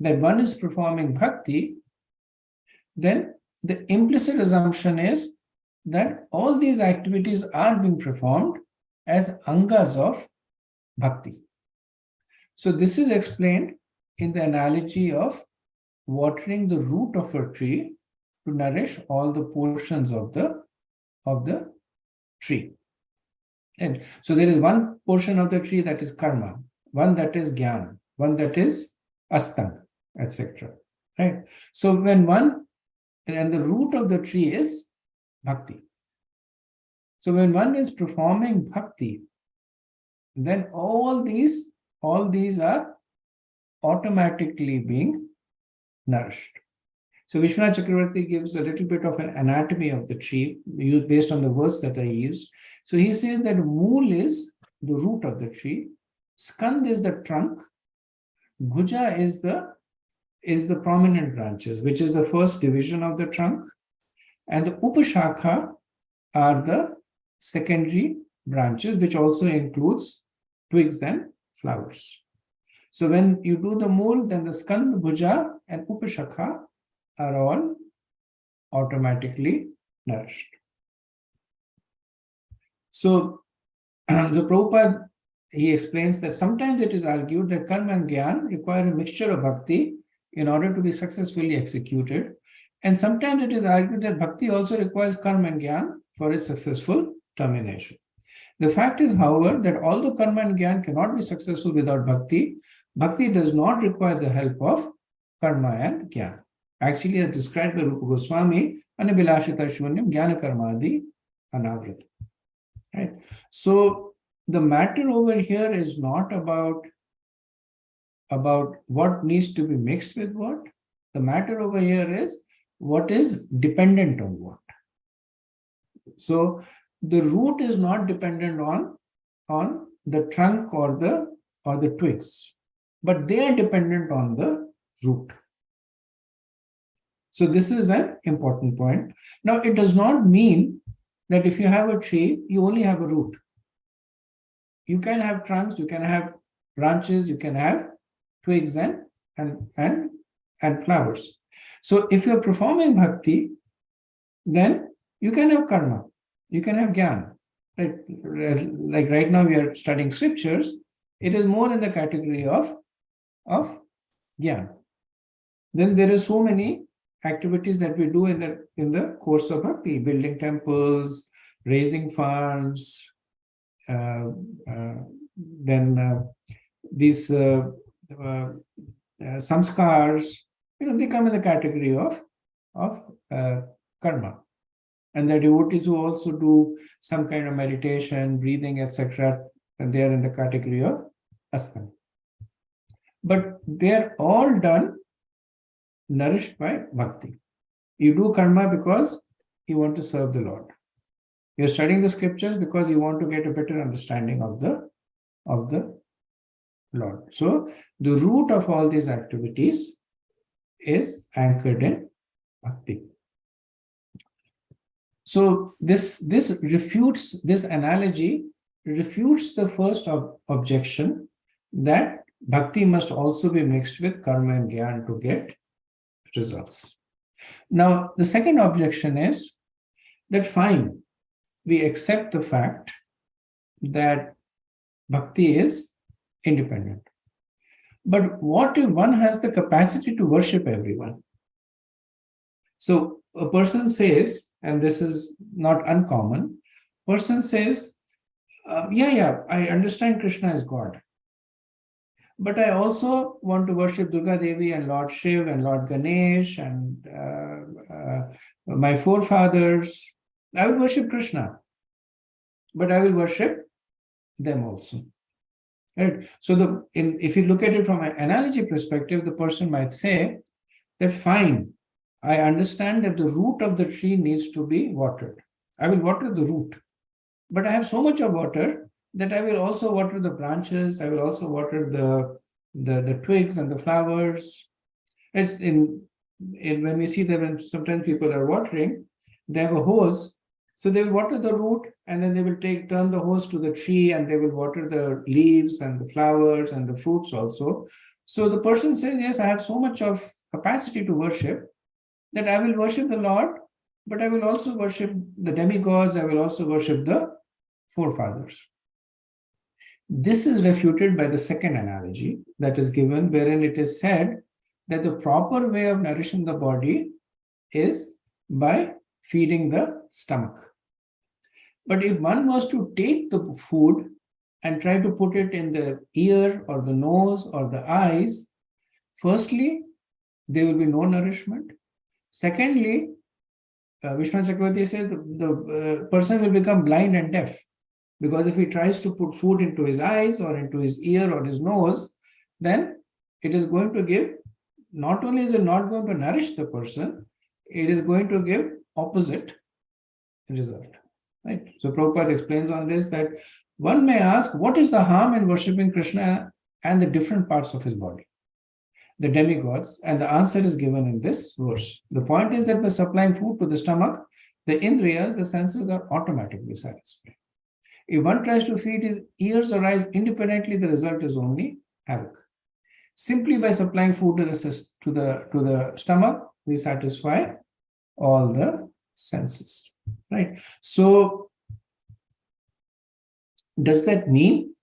that one is performing bhakti, then the implicit assumption is that all these activities are being performed as angas of bhakti. So this is explained in the analogy of watering the root of a tree to nourish all the portions of the tree. And so there is one portion of the tree that is karma, one that is gyan, one that is astang, etc. Right? So when and the root of the tree is bhakti. So when one is performing bhakti, then all these are automatically being nourished. So Vishwanath Chakravarti gives a little bit of an anatomy of the tree based on the verse that I used. So he says that mool is the root of the tree, skand is the trunk, bhuja is the prominent branches, which is the first division of the trunk, and the upashakha are the secondary branches, which also includes twigs and flowers. So when you do the mool, then the skand, bhuja, and upashakha are all automatically nourished. So the Prabhupada, he explains that sometimes it is argued that karma and gyan require a mixture of bhakti in order to be successfully executed. And sometimes it is argued that bhakti also requires karma and gyan for its successful termination. The fact is, however, that although karma and gyan cannot be successful without bhakti, bhakti does not require the help of karma and gyan. Actually, as described by Rupa Goswami, Anabilashita Shunyam Jnana Karmadi Anavrita. Right? So the matter over here is not about what needs to be mixed with what. The matter over here is what is dependent on what. So the root is not dependent on the trunk or the twigs, but they are dependent on the root. So this is an important point. Now, it does not mean that if you have a tree, you only have a root. You can have trunks, you can have branches, you can have twigs and flowers. So if you're performing bhakti, then you can have karma, you can have jnana. Right? Like right now we are studying scriptures, it is more in the category of jnana. Then there are so many activities that we do in the course of bhakti, building temples, raising funds, then these samskars, they come in the category of karma. And the devotees who also do some kind of meditation, breathing, etc., and they are in the category of asana. But they are all done nourished by bhakti. You do karma because you want to serve the Lord. You're studying the scriptures because you want to get a better understanding of the Lord. So the root of all these activities is anchored in bhakti. So this analogy refutes the first objection that bhakti must also be mixed with karma and jnana to get results. Now, the second objection is that fine, we accept the fact that bhakti is independent. But what if one has the capacity to worship everyone? So a person says, and this is not uncommon, person says, I understand Krishna is God. But I also want to worship Durga Devi and Lord Shiv and Lord Ganesh and my forefathers. I will worship Krishna, but I will worship them also. Right? So if you look at it from an analogy perspective, the person might say that fine, I understand that the root of the tree needs to be watered. I will water the root, but I have so much of water that I will also water the branches. I will also water the twigs and the flowers. It's when we see that when sometimes people are watering, they have a hose. So they will water the root and then they will turn the hose to the tree and they will water the leaves and the flowers and the fruits also. So the person says, yes, I have so much of capacity to worship that I will worship the Lord, but I will also worship the demigods. I will also worship the forefathers. This is refuted by the second analogy that is given, wherein it is said that the proper way of nourishing the body is by feeding the stomach. But if one was to take the food and try to put it in the ear or the nose or the eyes, firstly, there will be no nourishment. Secondly, Vishnu Chakravarti says the person will become blind and deaf, because if he tries to put food into his eyes or into his ear or his nose, then it is going to give, not only is it not going to nourish the person, it is going to give opposite result. Right? So Prabhupada explains on this that one may ask, what is the harm in worshipping Krishna and the different parts of his body, the demigods? And the answer is given in this verse. The point is that by supplying food to the stomach, the indriyas, the senses, are automatically satisfied. If one tries to feed his ears or eyes independently, the result is only havoc. Simply by supplying food to the stomach, we satisfy all the senses. Right? So, does that mean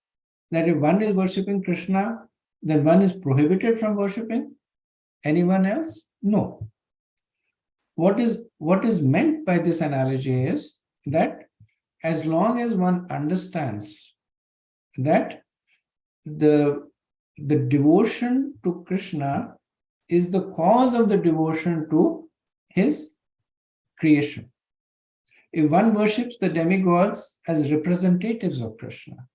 that if one is worshipping Krishna, then one is prohibited from worshipping anyone else? No. What is meant by this analogy is that as long as one understands that the devotion to Krishna is the cause of the devotion to his creation. If one worships the demigods as representatives of Krishna,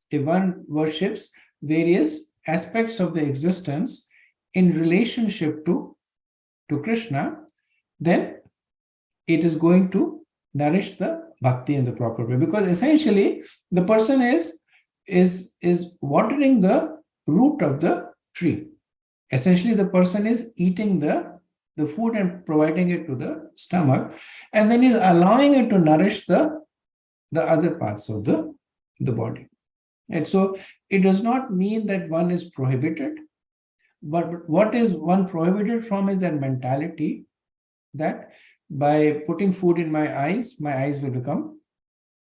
if one worships various aspects of the existence in relationship to Krishna, then it is going to nourish the bhakti in the proper way. Because essentially, the person is watering the root of the tree. Essentially, the person is eating the food and providing it to the stomach, and then is allowing it to nourish the other parts of the body. And so it does not mean that one is prohibited, but what is one prohibited from is that mentality that by putting food in my eyes will become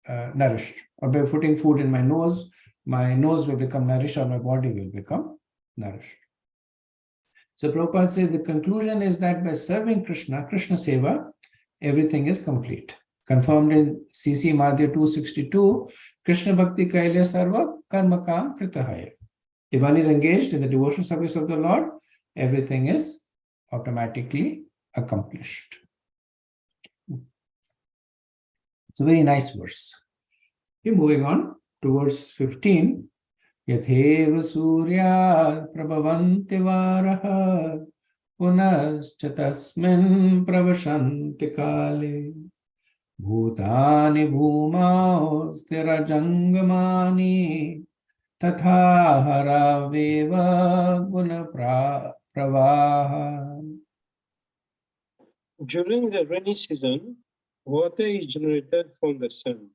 nourished, or by putting food in my nose will become nourished, or my body will become nourished. So Prabhupada says the conclusion is that by serving Krishna Seva, everything is complete. Confirmed in CC Madhya 262, Krishna Bhakti Kailya Sarva Karma Kam Kritahaya. If one is engaged in the devotional service of the Lord, everything is automatically accomplished. It's a very nice verse. Okay, moving on to verse 15. Yatheva Surya Prabhavanti Varaha Punaschatasmin Pravashanti Kale Bhutani Bhumao Stirajangamani Tatha Haraveva Guna Pravaha. During the rainy season, water is generated from the sun,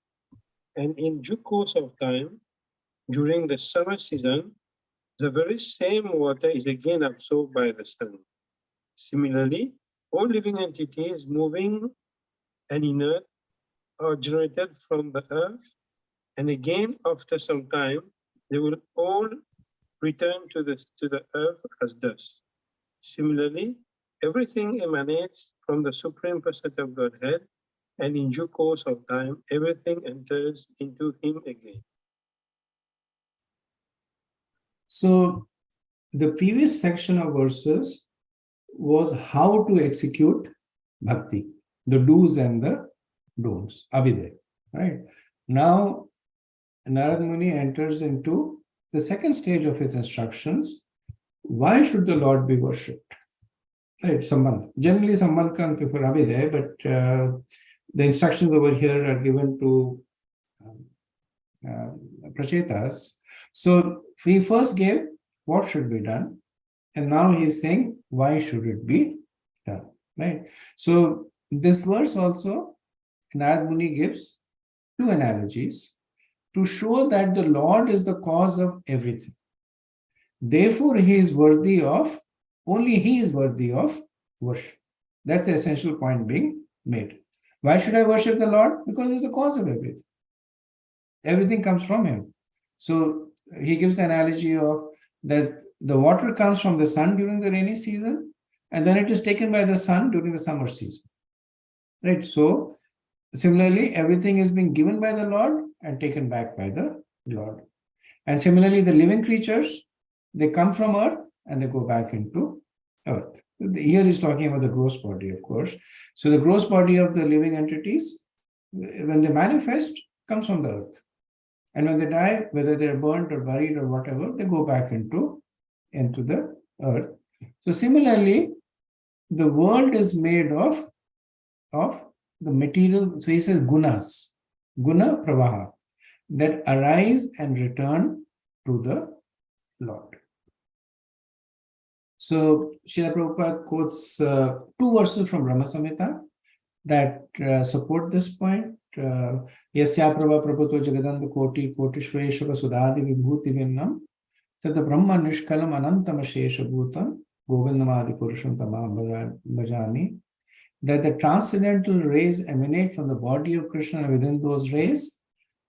and in due course of time, during the summer season, the very same water is again absorbed by the sun. Similarly, all living entities moving and inert are generated from the earth, and again after some time, they will all return to the earth as dust. Similarly, everything emanates from the Supreme Personality of Godhead, and in due course of time, everything enters into him again. So the previous section of verses was how to execute bhakti, the do's and the don'ts, avidya, right? Now, Narad Muni enters into the second stage of his instructions. Why should the Lord be worshipped? Right, generally someone can prefer avidya, but the instructions over here are given to prachetas. So he first gave what should be done, and now he's saying why should it be done, right? So this verse also, Narad Muni gives two analogies to show that the Lord is the cause of everything. Therefore, only he is worthy of worship. That's the essential point being made. Why should I worship the Lord? Because he's the cause of everything. Everything comes from him. So he gives the analogy of that the water comes from the sun during the rainy season, and then it is taken by the sun during the summer season. Right? So similarly, everything is being given by the Lord and taken back by the Lord. And similarly, the living creatures, they come from earth and they go back into earth. Here he's talking about the gross body, of course. So the gross body of the living entities, when they manifest, comes from the earth. And when they die, whether they're burnt or buried or whatever, they go back into the earth. So similarly, the world is made of the material. So he says gunas, guna pravaha, that arise and return to the Lord. So Srila Prabhupada quotes two verses from Brahma Samhita that support this point. Yasya prabha prabhuto jagadanda koti kotishveshava sudadi vibhuti vinnam tada brahma nishkalam anantam ashesha bhutam govindamadi purusham tamam bhajami. That the transcendental rays emanate from the body of Krishna, and within those rays,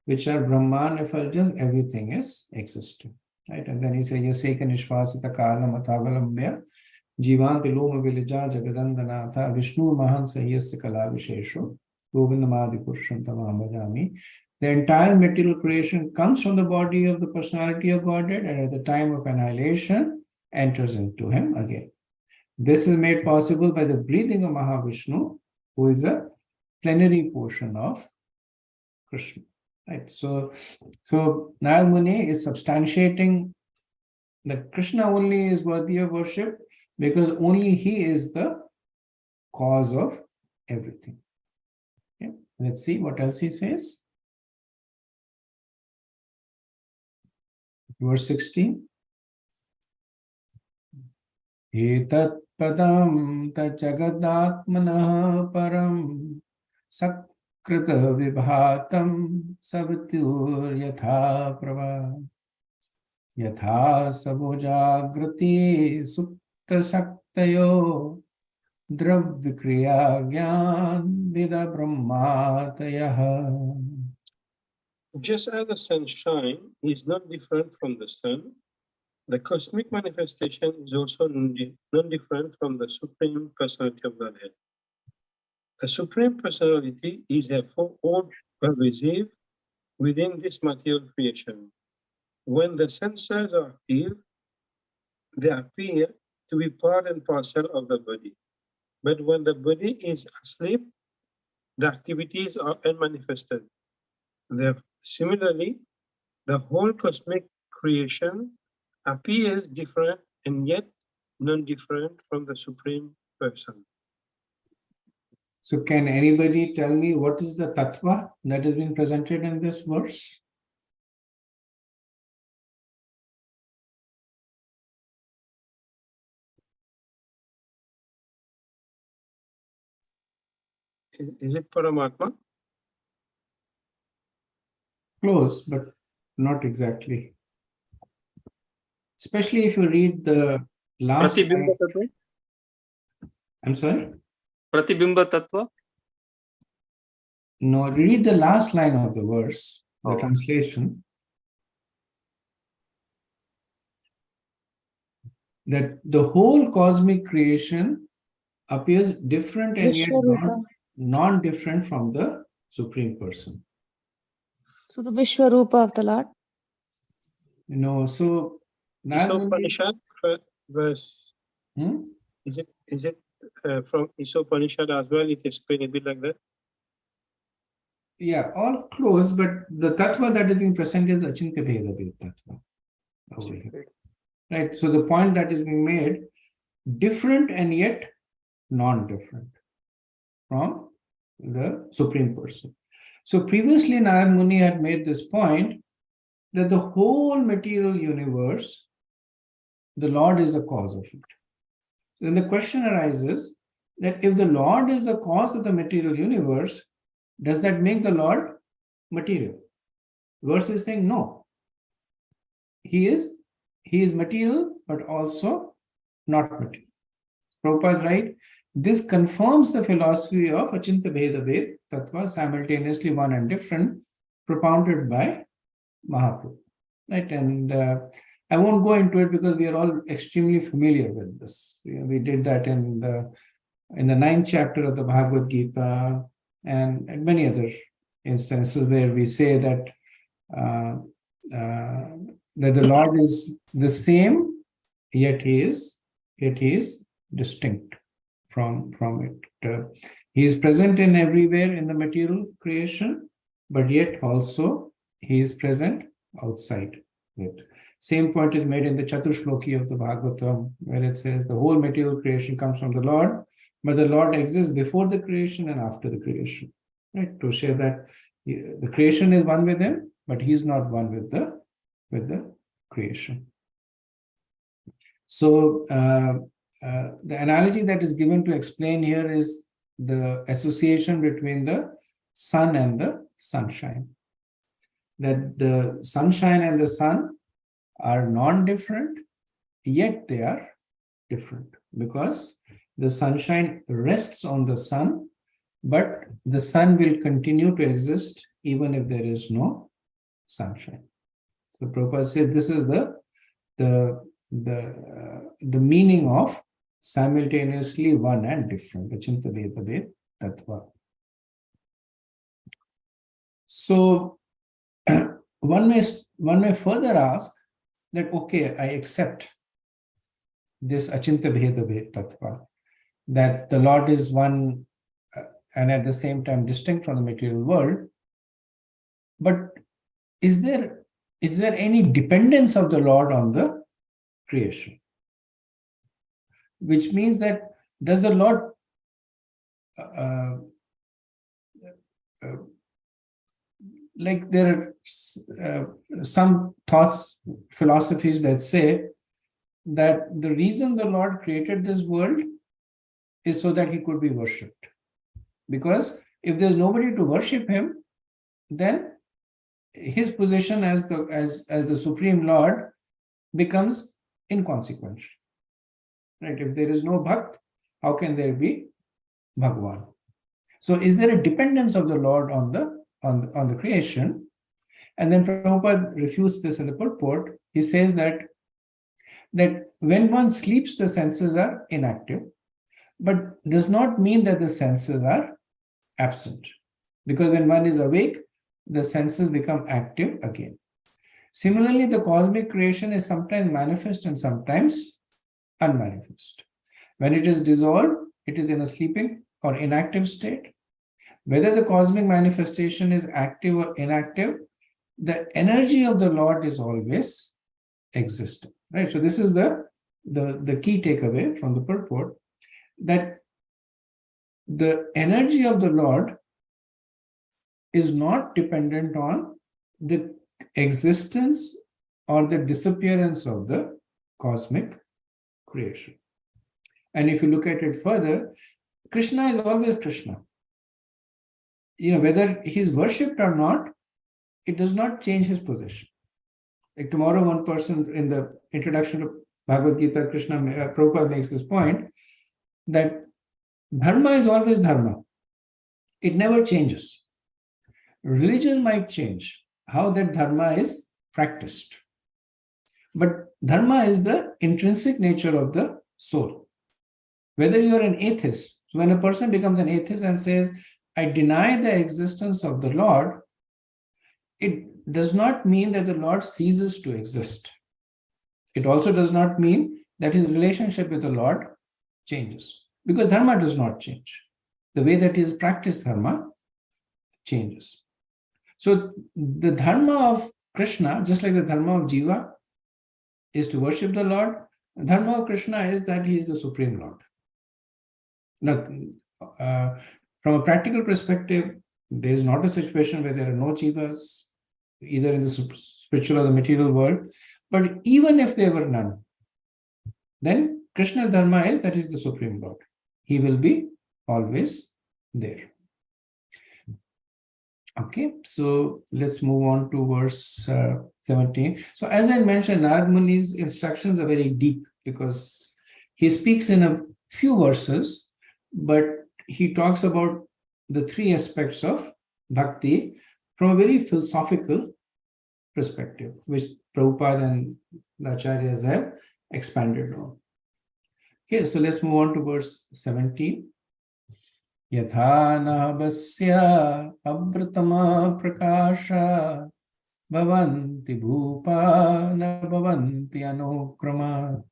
which are Brahman effulgence, everything is existing. Right? And then he says, Yaseka nishvasita kalam athavalambya jivanti loma vilija jagadandanatha Vishnu mahan sahyasya kala vishesho govindamadi purusham tamam bhajami. The entire material creation comes from the body of the personality of Godhead, and at the time of annihilation, enters into him again. This is made possible by the breathing of Mahavishnu, who is a plenary portion of Krishna. Right. So Narad Muni is substantiating that Krishna only is worthy of worship because only he is the cause of everything. Okay. Let's see what else he says. Verse 16. Etat padam tajagatmanah param sakrita vibhatam savitur yatha prava yatha sabojagrati sukta saktayo dravvikriya gyan vida brahmatayah. Just as the sunshine is not different from the sun, the cosmic manifestation is also non-different from the Supreme Personality of Godhead. The Supreme Personality is therefore all-pervasive within this material creation. When the senses are active, they appear to be part and parcel of the body. But when the body is asleep, the activities are unmanifested. Similarly, the whole cosmic creation appears different and yet non-different from the Supreme Person. So can anybody tell me what is the tattva that is being presented in this verse? Is it Paramatma? Close, but not exactly. Especially if you read the last Pratibimba line. Tattva? I'm sorry? Pratibimba Tattva? No, read the last line of the verse, the Oh. translation. That the whole cosmic creation appears different and yet Vishwarupa. non-different from the Supreme Person. So the Vishwarupa of the Lord. You know, so Narad Muni- Isopanishad verse. Is it from Isopanishad as well? It explains a bit like that. yeah, all close, but the tattva that is being presented is Achintya Bheda tattva over here. Right. So the point that is being made, different and yet non-different from the Supreme Person. So previously Narad Muni had made this point that the whole material universe, the Lord is the cause of it. Then the question arises that if the Lord is the cause of the material universe, does that make the Lord material? Verse is saying no. He is material, but also not material. Prabhupada, right? This confirms the philosophy of Achintya Bheda Ved Tattva, simultaneously one and different, propounded by Mahaprabhu. Right? And I won't go into it because we are all extremely familiar with this. We did that in the 9th chapter of the Bhagavad Gita and many other instances where we say that that the Lord is the same, yet he is distinct from it. He is present in everywhere in the material creation, but yet also he is present outside it. Same point is made in the Chaturshloki of the Bhagavatam, where it says the whole material creation comes from the Lord, but the Lord exists before the creation and after the creation. Right? To say that the creation is one with him, but he is not one with the creation. So the analogy that is given to explain here is the association between the sun and the sunshine. That the sunshine and the sun are non-different, yet they are different because the sunshine rests on the sun, but the sun will continue to exist even if there is no sunshine. So Prabhupada said this is the meaning of simultaneously one and different. Achintya Bheda Ved Tattva. So one may further ask that, okay, I accept this Achinta Bheda Tattva, that the Lord is one and at the same time distinct from the material world. But is there any dependence of the Lord on the creation? Which means that does the Lord like there are some thoughts, philosophies that say that the reason the Lord created this world is so that he could be worshipped. Because if there's nobody to worship him, then his position as the Supreme Lord becomes inconsequential. Right? If there is no Bhakt, how can there be Bhagwan? So is there a dependence of the Lord on the creation? And then Prabhupada refutes this in the purport. He says that when one sleeps, the senses are inactive, but does not mean that the senses are absent. Because when one is awake, the senses become active again. Similarly, the cosmic creation is sometimes manifest and sometimes unmanifest. When it is dissolved, it is in a sleeping or inactive state. Whether the cosmic manifestation is active or inactive, the energy of the Lord is always existing. Right? So this is the key takeaway from the purport, that the energy of the Lord is not dependent on the existence or the disappearance of the cosmic creation. And if you look at it further, Krishna is always Krishna. Whether he's worshipped or not, it does not change his position. Like tomorrow, one person in the introduction to Bhagavad Gita, Prabhupada makes this point that dharma is always dharma. It never changes. Religion might change how that dharma is practiced. But dharma is the intrinsic nature of the soul. Whether you are an atheist, so when a person becomes an atheist and says, I deny the existence of the Lord, it does not mean that the Lord ceases to exist. It also does not mean that his relationship with the Lord changes, because dharma does not change. The way that is practiced dharma changes. So the dharma of Krishna, just like the dharma of Jiva, is to worship the Lord. The dharma of Krishna is that he is the Supreme Lord. Now, from a practical perspective, there is not a situation where there are no Jivas, either in the spiritual or the material world. But even if there were none, then Krishna's dharma is that he is the Supreme Lord. He will be always there. Okay, so let's move on to verse 17. So as I mentioned, Narad Muni's instructions are very deep because he speaks in a few verses, but he talks about the three aspects of bhakti from a very philosophical perspective, which Prabhupada and the Acharyas have expanded on. Okay, so let's move on to verse 17. Yatha nahabasya abratama prakasha bhavanti bhupa na bhavanti anukramat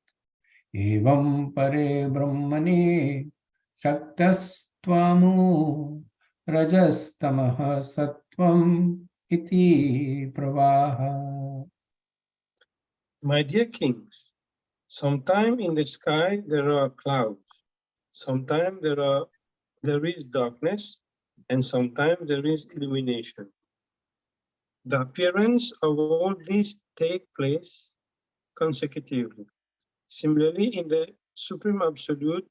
evam pare brahmane saktastvamu rajastamaha sattvam iti pravaha. My dear kings, sometime in the sky there are clouds, sometime there is darkness, and sometimes there is illumination. The appearance of all these take place consecutively. Similarly, in the Supreme Absolute,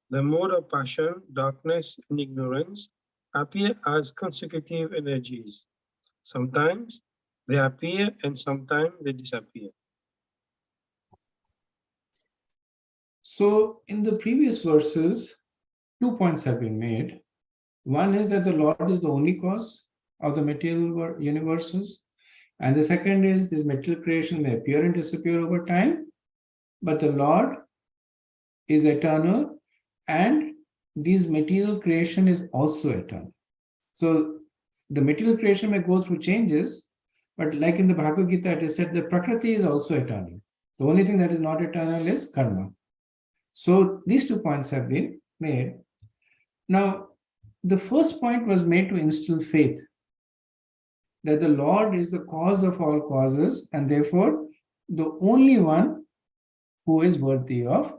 the mode of passion, darkness, and ignorance appear as consecutive energies. Sometimes they appear and sometimes they disappear. So in the previous verses, 2 points have been made. One is that the Lord is the only cause of the material universes. And the second is this material creation may appear and disappear over time, but the Lord is eternal and this material creation is also eternal. So the material creation may go through changes, but like in the Bhagavad Gita, it is said that Prakriti is also eternal. The only thing that is not eternal is karma. So these 2 points have been made. Now, the first point was made to instill faith that the Lord is the cause of all causes and therefore the only one who is worthy of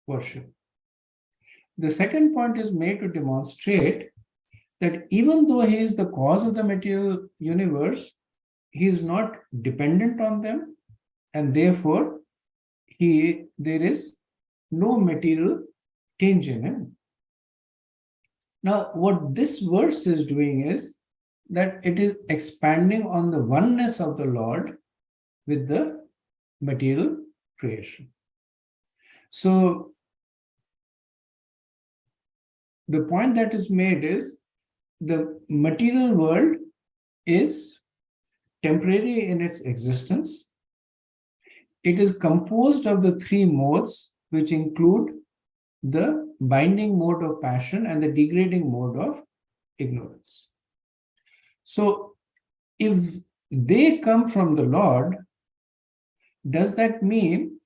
worship. The second point is made to demonstrate that even though he is the cause of the material universe, he is not dependent on them, and therefore there is no material change in him. Now, what this verse is doing is that it is expanding on the oneness of the Lord with the material creation. So, the point that is made is the material world is temporary in its existence. It is composed of the 3 modes, which include the binding mode of passion and the degrading mode of ignorance. So, if they come from the Lord, does that mean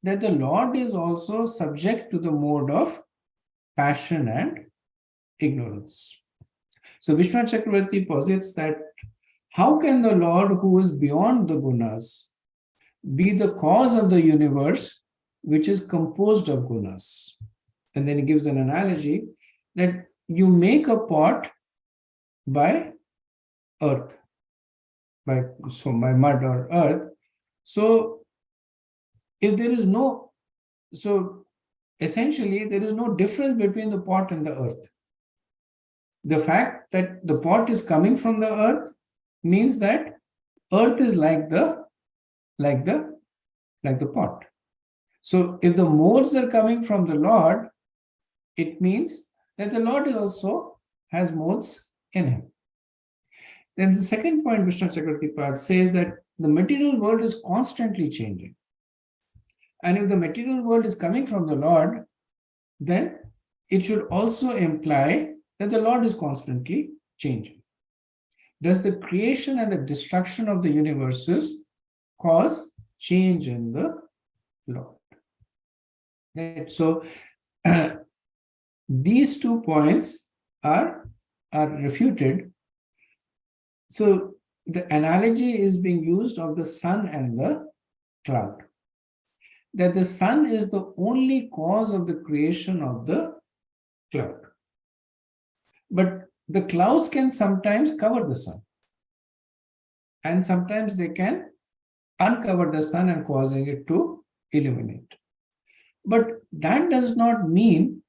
that the Lord is also subject to the mode of passion and ignorance? So Vishwanath Chakravarti posits that how can the Lord, who is beyond the gunas, be the cause of the universe which is composed of gunas? And then he gives an analogy that you make a pot by earth, by mud or earth. So if there is essentially there is no difference between the pot and the earth. The fact that the pot is coming from the earth means that earth is like the pot. So if the modes are coming from the Lord, it means that the Lord also has modes in him. Then the second point Vishwanath Chakravarti says that the material world is constantly changing. And if the material world is coming from the Lord, then it should also imply that the Lord is constantly changing. Does the creation and the destruction of the universes cause change in the Lord? Right? So these 2 points are refuted. So the analogy is being used of the sun and the cloud. That the sun is the only cause of the creation of the cloud. But the clouds can sometimes cover the sun. And sometimes they can uncover the sun and causing it to illuminate. But that does not mean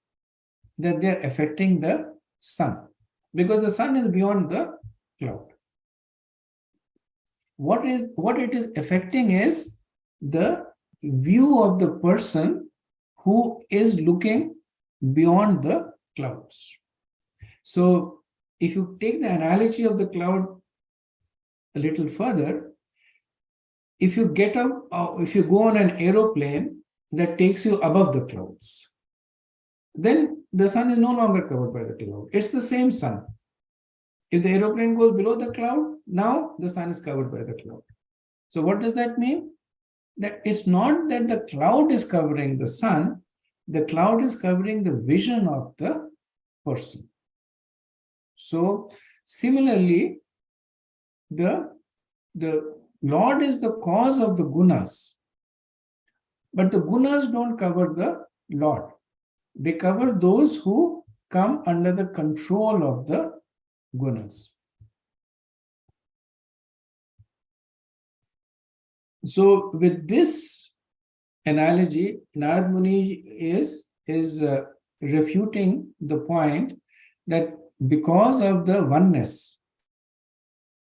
that they are affecting the sun, because the sun is beyond the cloud. What it is affecting is the view of the person who is looking beyond the clouds. So if you take the analogy of the cloud a little further, if you get up, if you go on an aeroplane that takes you above the clouds, then the sun is no longer covered by the cloud. It's the same sun. If the aeroplane goes below the cloud, now the sun is covered by the cloud. So what does that mean? That it's not that the cloud is covering the sun, the cloud is covering the vision of the person. So similarly, the Lord is the cause of the gunas, but the gunas don't cover the Lord. They cover those who come under the control of the gunas. So with this analogy, Narad Muni is refuting the point that because of the oneness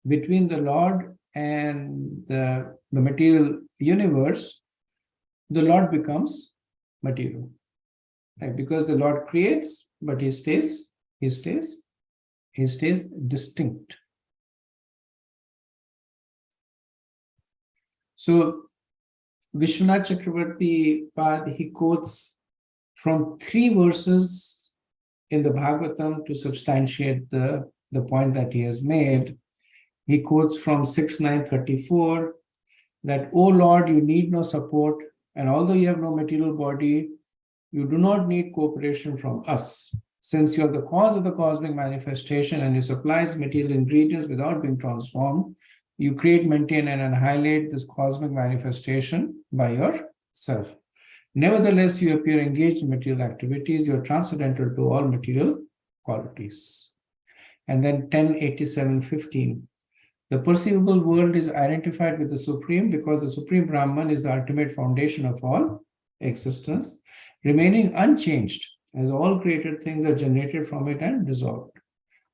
between the Lord and the material universe, the Lord becomes material. Right? Because the Lord creates, but he stays distinct. So Vishwanath Chakravarti Pad, he quotes from 3 verses in the Bhagavatam to substantiate the point that he has made. He quotes from 6.9.34 that, O Lord, you need no support, and although you have no material body, You do not need cooperation from us. Since you are the cause of the cosmic manifestation and you supply material ingredients without being transformed, you create, maintain, and annihilate this cosmic manifestation by yourself. Nevertheless, you appear engaged in material activities. You are transcendental to all material qualities. And then 1087:15. The perceivable world is identified with the Supreme because the Supreme Brahman is the ultimate foundation of all existence, remaining unchanged as all created things are generated from it and dissolved,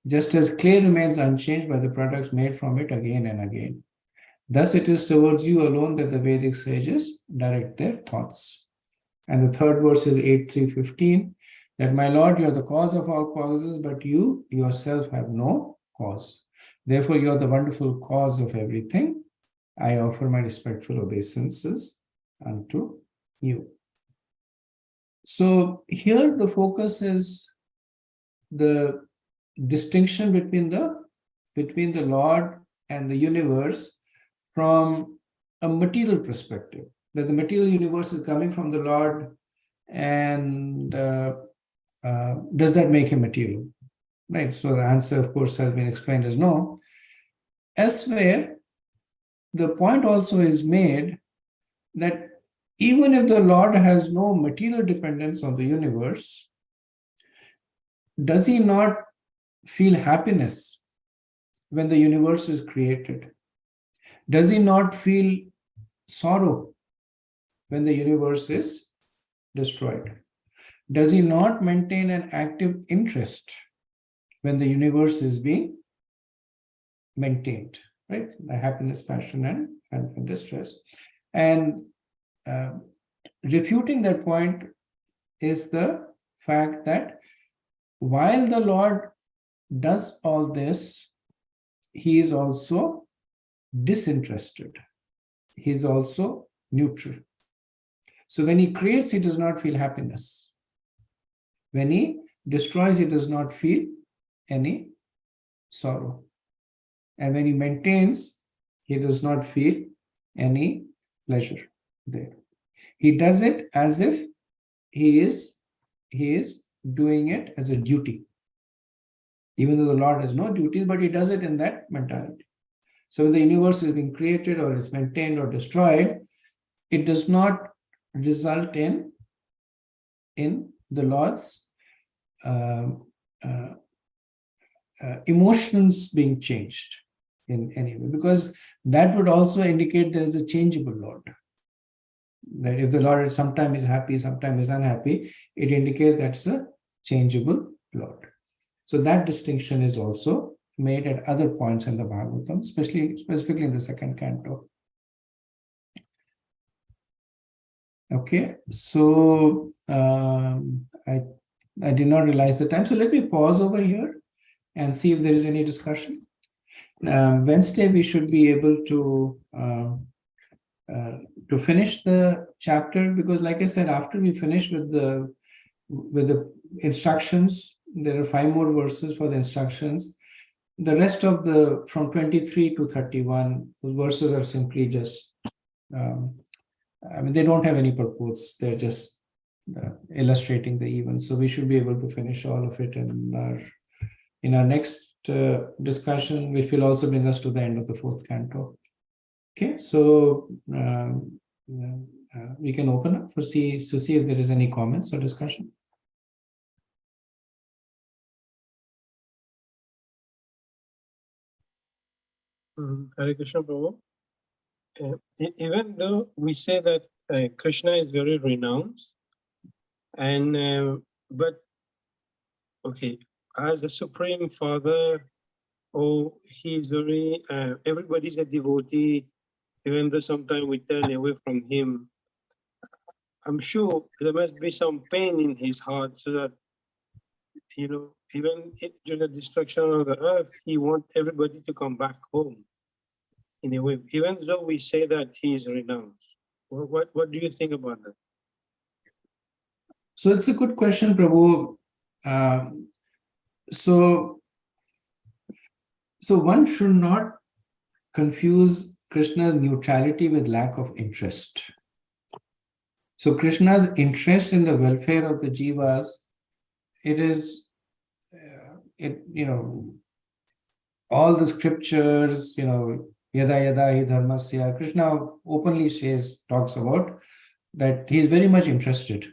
just as clay remains unchanged by the products made from it again and again. Thus it is towards you alone that the Vedic sages direct their thoughts. And the third verse is 8:3:15, that my Lord, you are the cause of all causes, but you yourself have no cause. Therefore, you are the wonderful cause of everything. I offer my respectful obeisances unto you. So here the focus is the distinction between the Lord and the universe from a material perspective, that the material universe is coming from the Lord, and does that make him material? Right. So the answer, of course, has been explained as no. Elsewhere, the point also is made that even if the Lord has no material dependence on the universe, does he not feel happiness when the universe is created? Does he not feel sorrow when the universe is destroyed? Does he not maintain an active interest when the universe is being maintained, right? The happiness, passion, and distress. And refuting that point is the fact that while the Lord does all this, he is also disinterested. He is also neutral. So when he creates, he does not feel happiness. When he destroys, he does not feel any sorrow. And when he maintains, he does not feel any pleasure there. He does it as if he is doing it as a duty. Even though the Lord has no duties, but he does it in that mentality. So when the universe is being created or is maintained or destroyed, it does not result in the Lord's emotions being changed in any way, because that would also indicate there is a changeable Lord. That if the Lord sometimes is happy, sometimes is unhappy, it indicates that's a changeable Lord. So that distinction is also made at other points in the Bhagavatam, specifically in the second canto. Okay, so I did not realize the time. So let me pause over here and see if there is any discussion. Wednesday, we should be able to finish the chapter, because like I said, after we finish with the instructions, there are 5 more verses for the instructions. The rest of from 23 to 31, the verses are simply just, they don't have any purports. They're just illustrating the events. So we should be able to finish all of it in our next discussion, which will also bring us to the end of the 4th canto. Okay, so we can open up to see if there is any comments or discussion. Hare Krishna, Prabhu. Even though we say that Krishna is very renounced, and but okay, as the Supreme Father, he's very everybody's a devotee, even though sometimes we turn away from him. I'm sure there must be some pain in his heart, so that even during the destruction of the earth, he wants everybody to come back home. In a way, even though we say that he is renounced. What do you think about that? So it's a good question, Prabhu. So one should not confuse Krishna's neutrality with lack of interest. So Krishna's interest in the welfare of the jivas, it is, all the scriptures, yada yada hi dharmasya, Krishna openly talks about that he is very much interested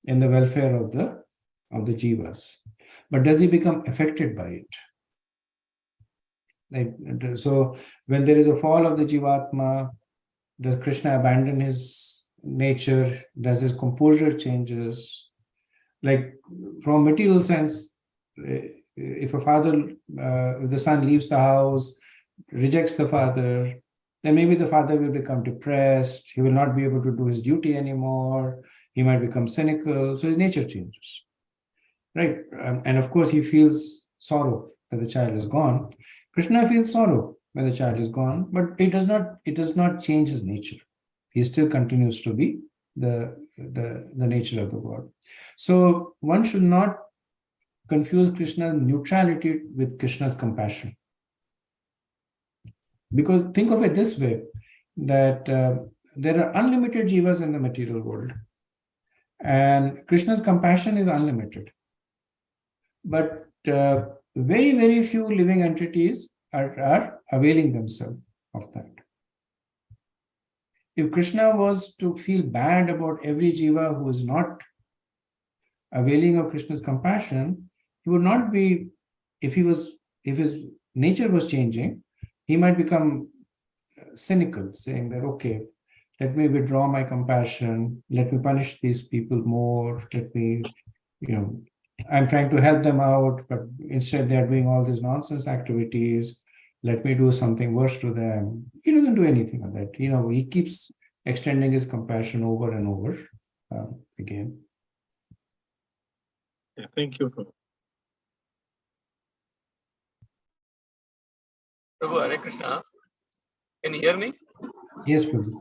in the welfare of the jivas. But does he become affected by it? So when there is a fall of the jivatma, does Krishna abandon his nature? Does his composure changes? Like from material sense, if the son leaves the house, rejects the father, then maybe the father will become depressed. He will not be able to do his duty anymore. He might become cynical. So his nature changes, right? And of course, he feels sorrow that the child is gone. Krishna feels sorrow when the child is gone, but it does not change his nature. He still continues to be the nature of the God. So one should not confuse Krishna's neutrality with Krishna's compassion. Because think of it this way, that there are unlimited jivas in the material world, and Krishna's compassion is unlimited. But very, very few living entities are availing themselves of that. If Krishna was to feel bad about every jiva who is not availing of Krishna's compassion, he would not be, if his nature was changing, he might become cynical, saying that, okay, let me withdraw my compassion, let me punish these people more, I'm trying to help them out, but instead they're doing all these nonsense activities. Let me do something worse to them. He doesn't do anything of that. He keeps extending his compassion over and over again. Yeah, thank you. Prabhu, Hare Krishna. Can you hear me? Yes, Prabhu.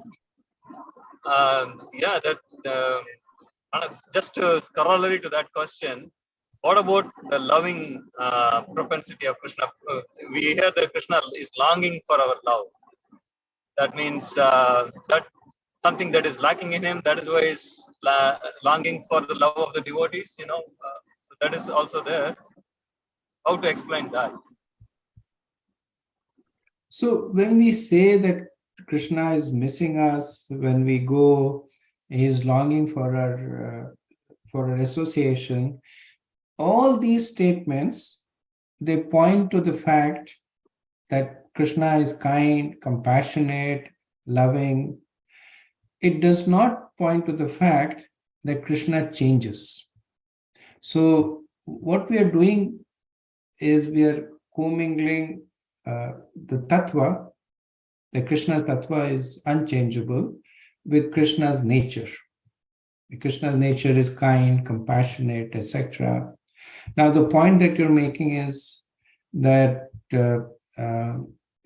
Just a corollary to that question. What about the loving propensity of Krishna? We hear that Krishna is longing for our love. That means that something that is lacking in him, that is why he's longing for the love of the devotees, so that is also there. How to explain that? So when we say that Krishna is missing us, when we go, he's longing for our association, all these statements, they point to the fact that Krishna is kind, compassionate, loving. It does not point to the fact that Krishna changes. So what we are doing is we are commingling the tattva, that Krishna's tattva is unchangeable, with Krishna's nature. Krishna's nature is kind, compassionate, etc. Now, the point that you're making is that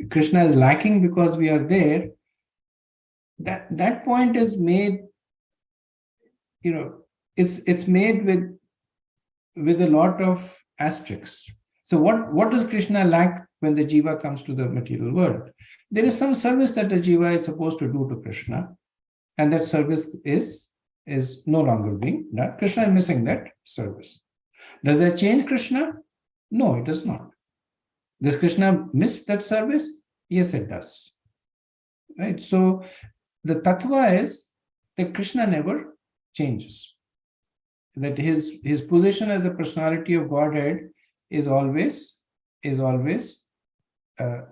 Krishna is lacking because we are there. That point is made, it's made with a lot of asterisks. So what does Krishna lack when the jiva comes to the material world? There is some service that the jiva is supposed to do to Krishna, and that service is no longer being done. Krishna is missing that service. Does that change Krishna? No, it does not. Does Krishna miss that service? Yes, it does. Right? So the tattva is that Krishna never changes. That his position as a personality of Godhead is always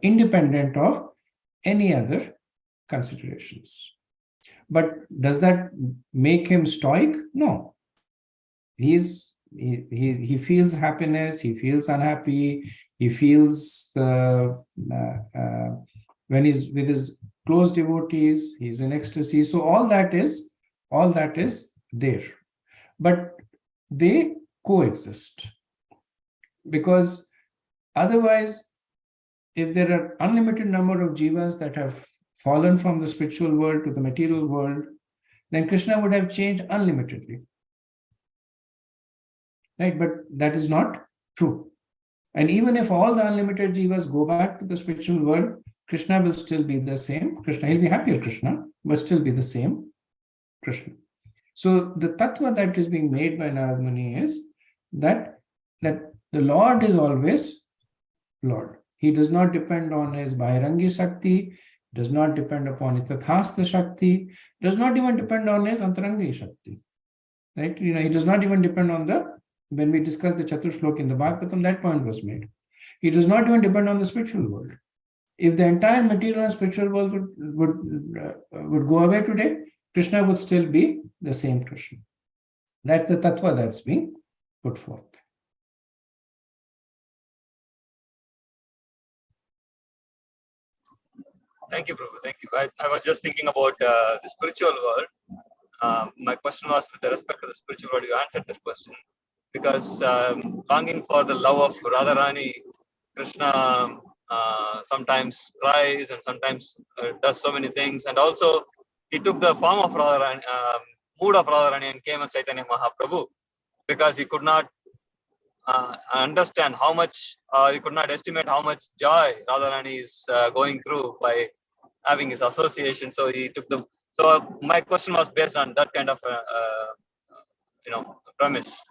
independent of any other considerations. But does that make him stoic? No. He feels happiness, he feels unhappy, he feels when he's with his close devotees, he's in ecstasy. So all that is there. But they coexist. Because otherwise, if there are unlimited number of jivas that have fallen from the spiritual world to the material world, then Krishna would have changed unlimitedly. Right? But that is not true. And even if all the unlimited jivas go back to the spiritual world, Krishna will still be the same. He'll be happier Krishna, but still be the same Krishna. So the tattva that is being made by Narad Muni is that the Lord is always Lord. He does not depend on his Bairangi Shakti, does not depend upon his Tathastha Shakti, does not even depend on his Antarangi Shakti. Right? He does not even depend on when we discussed the Chaturshloki in the Bhagavatam, that point was made. He does not even depend on the spiritual world. If the entire material and spiritual world would go away today, Krishna would still be the same Krishna. That's the tattva that's being put forth. Thank you, Prabhu. Thank you. I was just thinking about the spiritual world. My question was with respect to the spiritual world. You answered that question. Because longing for the love of Radharani, Krishna sometimes cries and sometimes does so many things. And also, he took the form of Radharani, mood of Radharani and came as Chaitanya Mahaprabhu because he could not understand how much, he could not estimate how much joy Radharani is going through by having his association. So he took the. So my question was based on that kind of premise.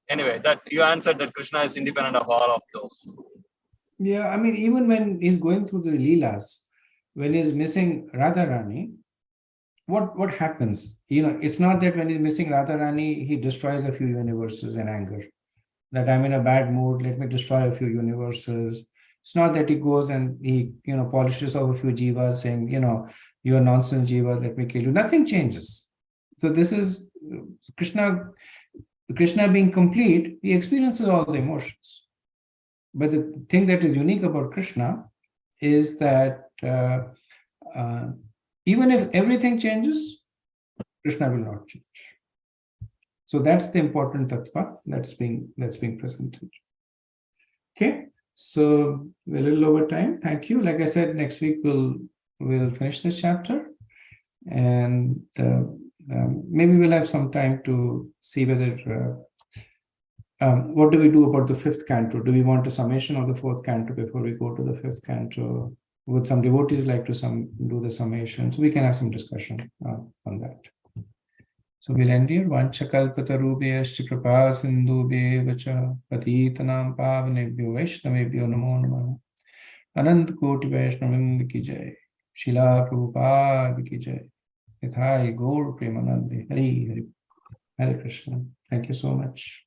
Anyway, that you answered that Krishna is independent of all of those. Yeah, I mean, even when he's going through the Leelas, when he's missing Radharani, what happens? It's not that when he's missing Radharani, he destroys a few universes in anger. That I'm in a bad mood, let me destroy a few universes. It's not that he goes and he, polishes off a few jivas saying, you're a nonsense jiva, let me kill you. Nothing changes. So this is Krishna being complete, he experiences all the emotions. But the thing that is unique about Krishna is that even if everything changes, Krishna will not change. So that's the important tattva that's being presented. Okay, so we're a little over time. Thank you. Like I said, next week we'll finish this chapter, and maybe we'll have some time to see whether what do we do about the fifth canto? Do we want a summation of the fourth canto before we go to the fifth canto? Would some devotees like to do the summation? So we can have some discussion on that. So we'll end here. Vanchakalpatarubhyascha kripa sindhubheva cha patitanam pavanebhyo vaishnavebhyo namo namaha. Anant koti vaishnavim ki jai. Srila Prabhupada ki jai. Nithai Gaur Premanande. Hare Krishna. Thank you so much.